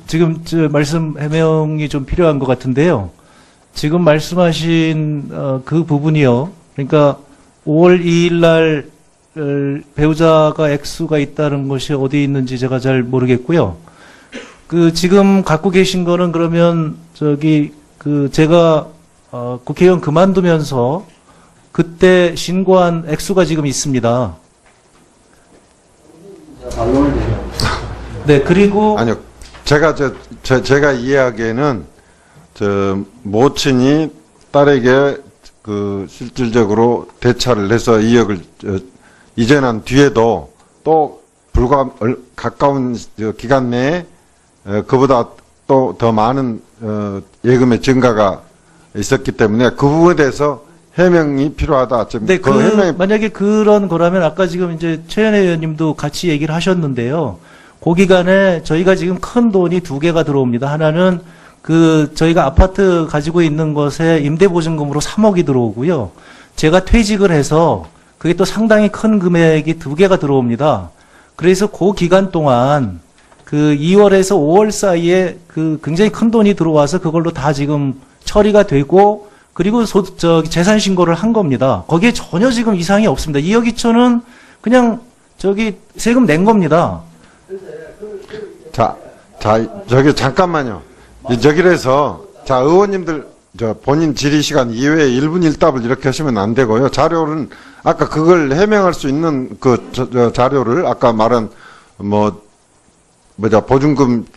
지금 말씀 해명이 좀 필요한 것 같은데요. 지금 말씀하신 그 부분이요. 그러니까 5월 2일 날 배우자가 액수가 있다는 것이 어디 있는지 제가 잘 모르겠고요. 지금 갖고 계신 거는 그러면 제가 국회의원 그만두면서 그때 신고한 액수가 지금 있습니다. 네, 그리고 아니요. 제가 이해하기에는 모친이 딸에게 실질적으로 대차를 해서 2억을 이전한 뒤에도 또 불과 가까운 기간 내에 그보다 또 더 많은 예금의 증가가 있었기 때문에 그 부분에 대해서 해명이 필요하다. 네, 만약에 그런 거라면 아까 지금 이제 최현혜 의원님도 같이 얘기를 하셨는데요. 그 기간에 저희가 지금 큰 돈이 두 개가 들어옵니다. 하나는 저희가 아파트 가지고 있는 것에 임대보증금으로 3억이 들어오고요. 제가 퇴직을 해서 그게 또 상당히 큰 금액이 두 개가 들어옵니다. 그래서 그 기간 동안 2월에서 5월 사이에 굉장히 큰 돈이 들어와서 그걸로 다 지금 처리가 되고 그리고 재산 신고를 한 겁니다. 거기에 전혀 지금 이상이 없습니다. 2억 2천은 그냥 세금 낸 겁니다. 저기 잠깐만요. 저기래서 의원님들 본인 질의 시간 이외에 1분 1답을 이렇게 하시면 안 되고요. 자료는 아까 그걸 해명할 수 있는 자료를 아까 말한 보증금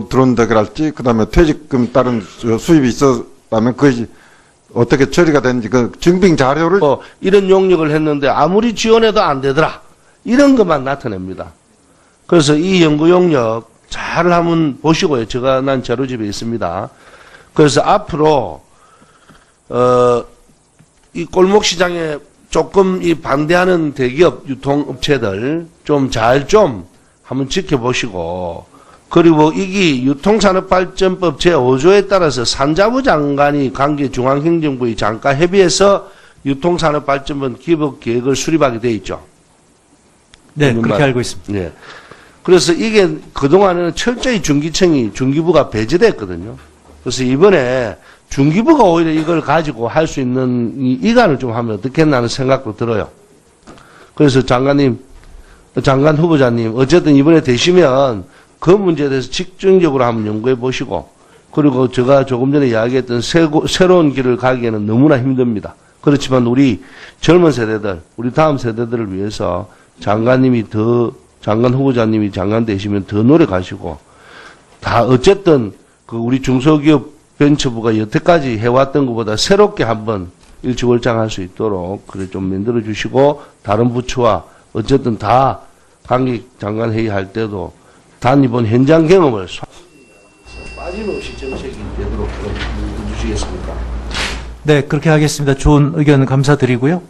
들어온다랄지 그다음에 퇴직금 다른 수입이 있었다면 그것이 어떻게 처리가 되는지 그 증빙 자료를 이런 용역을 했는데 아무리 지원해도 안 되더라. 이런 것만 나타냅니다. 그래서 이 연구 용역 잘 한번 보시고요. 난 자료집에 있습니다. 그래서 앞으로 이 골목 시장에 조금 이 반대하는 대기업 유통업체들 좀 한번 지켜보시고, 그리고 이게 유통산업발전법 제5조에 따라서 산자부 장관이 관계 중앙행정부의 장과 협의해서 유통산업발전법 기법계획을 수립하게 돼 있죠. 네, 그렇게 알고 있습니다. 네. 그래서 이게 그동안에는 철저히 중기부가 배제됐거든요. 그래서 이번에 중기부가 오히려 이걸 가지고 할 수 있는 이관을 좀 하면 어떻겠나 하는 생각도 들어요. 그래서 장관 후보자님, 어쨌든 이번에 되시면 그 문제에 대해서 집중적으로 한번 연구해 보시고, 그리고 제가 조금 전에 이야기했던 새로운 길을 가기에는 너무나 힘듭니다. 그렇지만 우리 젊은 세대들, 우리 다음 세대들을 위해서 장관 후보자님이 장관 되시면 더 노력하시고, 다 어쨌든 우리 중소기업 벤처부가 여태까지 해왔던 것보다 새롭게 한번 일취월장할 수 있도록 그래 좀 만들어 주시고, 다른 부처와 어쨌든 다 관계 장관 회의할 때도 단 이번 현장 경험을 빠짐없이 정책이 되도록 해주시겠습니까? 네, 그렇게 하겠습니다. 좋은 의견 감사드리고요.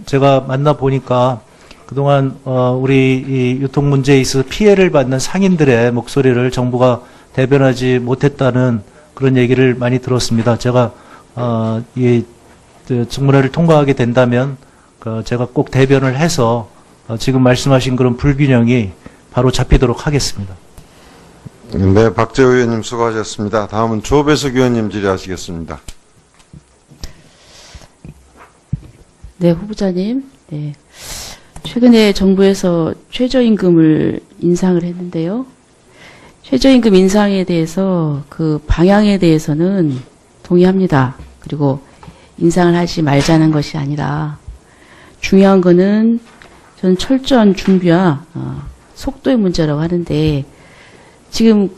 제가 만나보니까 그동안, 우리 이 유통 문제에 있어서 피해를 받는 상인들의 목소리를 정부가 대변하지 못했다는 그런 얘기를 많이 들었습니다. 제가, 청문회를 통과하게 된다면, 제가 꼭 대변을 해서, 지금 말씀하신 그런 불균형이 바로 잡히도록 하겠습니다. 네, 박재호 의원님 수고하셨습니다. 다음은 조배석 의원님 질의하시겠습니다. 네, 후보자님. 네. 최근에 정부에서 최저임금을 인상을 했는데요. 최저임금 인상에 대해서 그 방향에 대해서는 동의합니다. 그리고 인상을 하지 말자는 것이 아니라 중요한 거는 저는 철저한 준비와 속도의 문제라고 하는데, 지금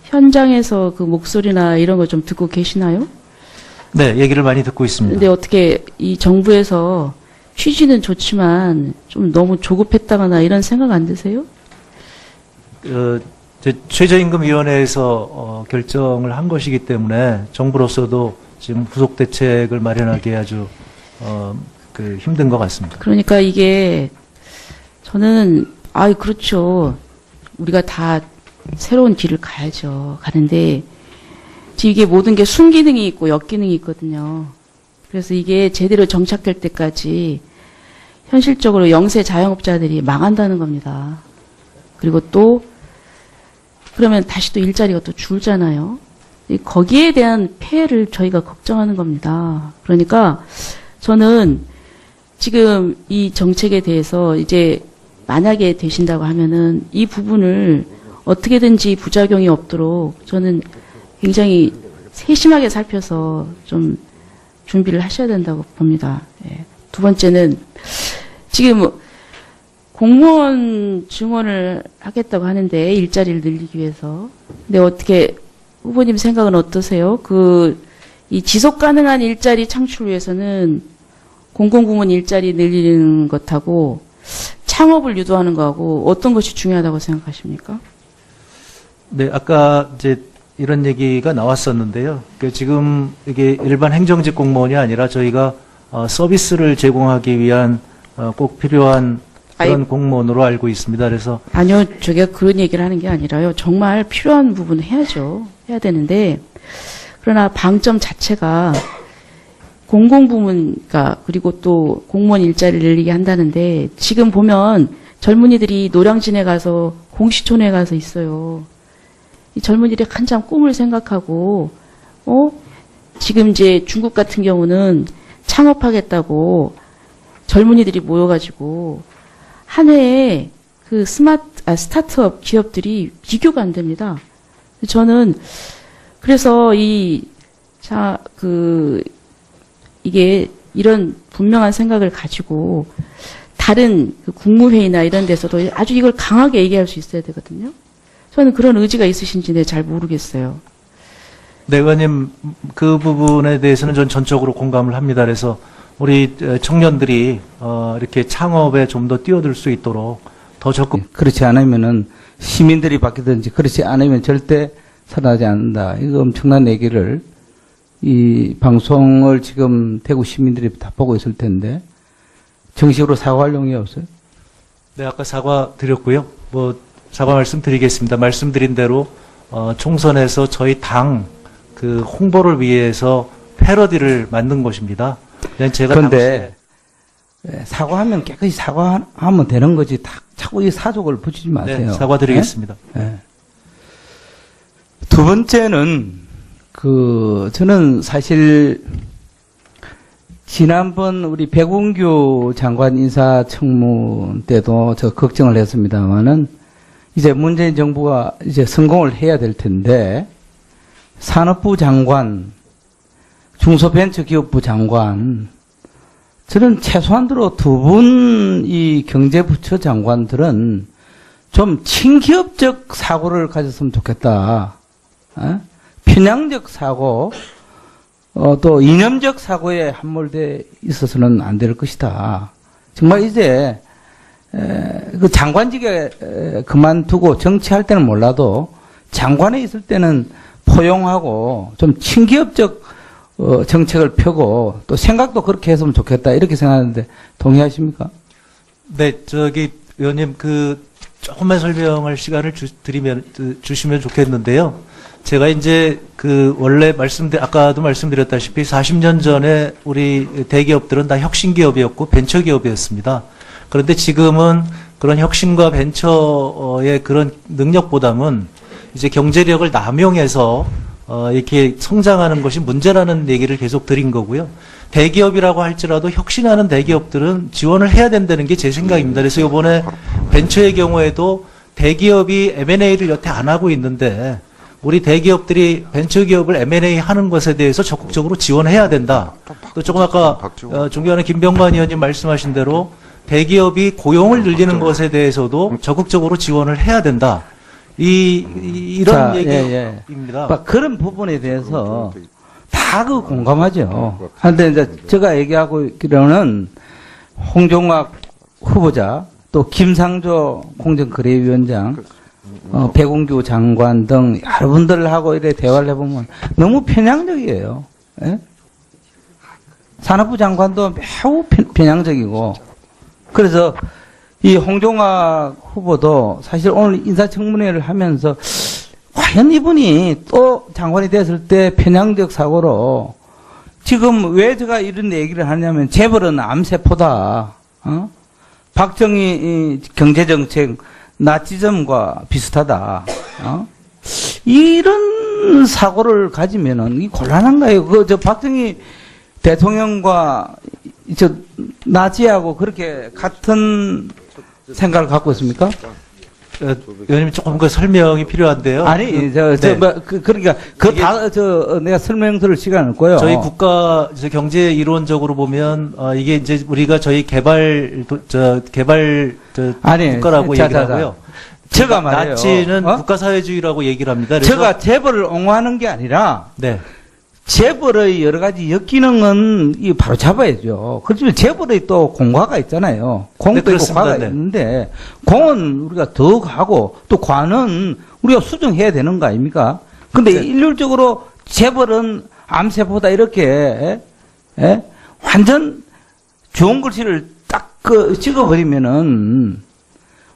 현장에서 목소리나 이런 거 좀 듣고 계시나요? 네, 얘기를 많이 듣고 있습니다. 근데 어떻게 이 정부에서 취지는 좋지만 좀 너무 조급했다거나 이런 생각 안 드세요? 최저임금위원회에서 결정을 한 것이기 때문에 정부로서도 지금 후속 대책을 마련하기 아주 힘든 것 같습니다. 그러니까 이게 저는 그렇죠. 우리가 다 새로운 길을 가야죠. 가는데 지금 이게 모든 게 순기능이 있고 역기능이 있거든요. 그래서 이게 제대로 정착될 때까지 현실적으로 영세 자영업자들이 망한다는 겁니다. 그리고 또 그러면 다시 또 일자리가 또 줄잖아요. 거기에 대한 폐해를 저희가 걱정하는 겁니다. 그러니까 저는 지금 이 정책에 대해서 이제 만약에 되신다고 하면은 이 부분을 어떻게든지 부작용이 없도록 저는 굉장히 세심하게 살펴서 좀 준비를 하셔야 된다고 봅니다. 예. 두 번째는 지금 공무원 증원을 하겠다고 하는데 일자리를 늘리기 위해서. 근데 어떻게 후보님 생각은 어떠세요? 이 지속 가능한 일자리 창출 위해서는 공공부문 일자리 늘리는 것하고 창업을 유도하는 거하고 어떤 것이 중요하다고 생각하십니까? 네, 아까 이런 얘기가 나왔었는데요. 지금 이게 일반 행정직 공무원이 아니라 저희가 서비스를 제공하기 위한 꼭 필요한 그런 공무원으로 알고 있습니다. 그래서 아니요, 제가 그런 얘기를 하는 게 아니라요. 정말 필요한 부분은 해야죠. 해야 되는데 그러나 방점 자체가 공공부문가 그리고 또 공무원 일자리를 늘리게 한다는데 지금 보면 젊은이들이 노량진에 가서 공시촌에 가서 있어요. 이 젊은이들이 한참 꿈을 생각하고 지금 이제 중국 같은 경우는 창업하겠다고 젊은이들이 모여가지고 한 해에 그 스타트업 기업들이 비교가 안 됩니다. 저는 그래서 이게 이런 분명한 생각을 가지고 다른 그 국무회의나 이런 데서도 아주 이걸 강하게 얘기할 수 있어야 되거든요. 저는 그런 의지가 있으신지 잘 모르겠어요. 네, 의원님, 그 부분에 대해서는 전 전적으로 공감을 합니다. 그래서 우리 청년들이 이렇게 창업에 좀 더 뛰어들 수 있도록 더 적극. 그렇지 않으면은 시민들이 바뀌든지 그렇지 않으면 절대 살아나지 않는다. 이거 엄청난 얘기를 이 방송을 지금 대구 시민들이 다 보고 있을 텐데 정식으로 사과할 용이 없어요? 네, 아까 사과 드렸고요. 사과 말씀드리겠습니다. 말씀드린 대로 총선에서 저희 당 그 홍보를 위해서 패러디를 만든 것입니다. 제가 그런데 사과하면 깨끗이 사과하면 되는 거지. 자꾸 이 사족을 붙이지 마세요. 네, 사과드리겠습니다. 네? 두 번째는 저는 사실 지난번 우리 백운규 장관 인사청문 때도 저 걱정을 했습니다만은 이제 문재인 정부가 이제 성공을 해야 될 텐데 산업부 장관, 중소벤처기업부 장관, 저는 최소한으로 두 분 이 경제부처 장관들은 좀 친기업적 사고를 가졌으면 좋겠다. 편향적 사고, 또 이념적 사고에 함몰돼 있어서는 안 될 것이다. 정말 이제 그 장관직에 그만두고 정치할 때는 몰라도 장관에 있을 때는 포용하고 좀 친기업적 정책을 펴고 또 생각도 그렇게 했으면 좋겠다 이렇게 생각하는데 동의하십니까? 네, 의원님 조금만 설명할 시간을 주시면 좋겠는데요. 제가 이제 원래 아까도 말씀드렸다시피 40년 전에 우리 대기업들은 다 혁신기업이었고 벤처기업이었습니다. 그런데 지금은 그런 혁신과 벤처의 그런 능력보다는 이제 경제력을 남용해서 이렇게 성장하는 것이 문제라는 얘기를 계속 드린 거고요. 대기업이라고 할지라도 혁신하는 대기업들은 지원을 해야 된다는 게 제 생각입니다. 그래서 이번에 벤처의 경우에도 대기업이 M&A를 여태 안 하고 있는데 우리 대기업들이 벤처기업을 M&A 하는 것에 대해서 적극적으로 지원해야 된다. 또 조금 아까 존경하는 김병관 의원님 말씀하신 대로 대기업이 고용을 늘리는 것에 대해서도 적극적으로 지원을 해야 된다. 이런 얘기입니다. 그런 부분에 대해서 다 공감하죠. 그런데 이제 제가 얘기하고 있기로는 홍종학 후보자, 또 김상조 공정거래위원장, 백운규 장관 등 여러분들하고 이렇게 대화를 해보면 너무 편향적이에요. 예? 산업부 장관도 매우 편향적이고, 그래서 이 홍종학 후보도 사실 오늘 인사청문회를 하면서 과연 이분이 또 장관이 됐을 때 편향적 사고로 지금 왜 제가 이런 얘기를 하냐면 재벌은 암세포다. 박정희 경제정책 나치즘과 비슷하다. 이런 사고를 가지면은 이 곤란한가요? 박정희 대통령과 나치하고 그렇게 같은 생각을 갖고 있습니까? 의원님 조금 설명이 필요한데요. 아니, 그러니까 내가 설명 들을 시간은 없고요. 저희 국가 경제 이론적으로 보면 이게 이제 우리가 저희 국가라고 얘기를 하고요. 제가 말해요. 나치는 국가사회주의라고 얘기를 합니다. 그래서 제가 재벌을 옹호하는 게 아니라 네. 재벌의 여러 가지 역기능은 바로 잡아야죠. 그렇지만 재벌의 또 공과가 있잖아요. 공도 있고 과가 있는데 공은 우리가 더 가고 또 과는 우리가 수정해야 되는 거 아닙니까? 근데 일률적으로 재벌은 암세보다 이렇게 완전 좋은 글씨를 딱 찍어버리면은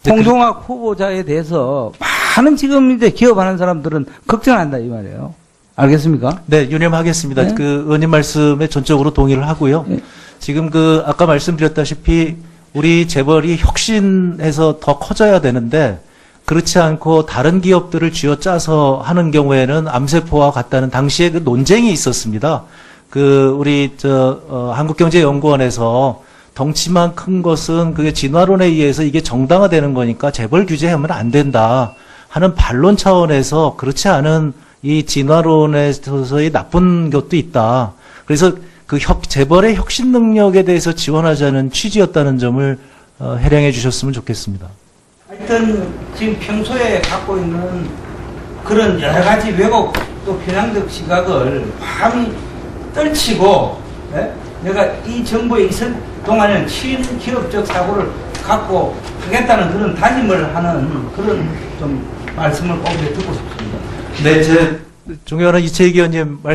홍종학 후보자에 대해서 많은 지금 이제 기업하는 사람들은 걱정한다 이 말이에요. 알겠습니까? 네, 유념하겠습니다. 네? 의원님 말씀에 전적으로 동의를 하고요. 네. 지금 아까 말씀드렸다시피 우리 재벌이 혁신해서 더 커져야 되는데 그렇지 않고 다른 기업들을 쥐어짜서 하는 경우에는 암세포와 같다는 당시에 그 논쟁이 있었습니다. 우리 한국경제연구원에서 덩치만 큰 것은 그게 진화론에 의해서 이게 정당화되는 거니까 재벌 규제하면 안 된다 하는 반론 차원에서 그렇지 않은 이 진화론에서의 나쁜 것도 있다. 그래서 그 재벌의 혁신 능력에 대해서 지원하자는 취지였다는 점을 해량해 주셨으면 좋겠습니다. 하여튼 지금 평소에 갖고 있는 그런 여러 가지 왜곡 또 편향적 시각을 감히 떨치고 내가 이 정부에 있을 동안에는 친기업적 사고를 갖고 하겠다는 그런 다짐을 하는 그런 좀 말씀을 꼭 듣고 싶습니다. 네, 존경하는 이채익 의원님 말씀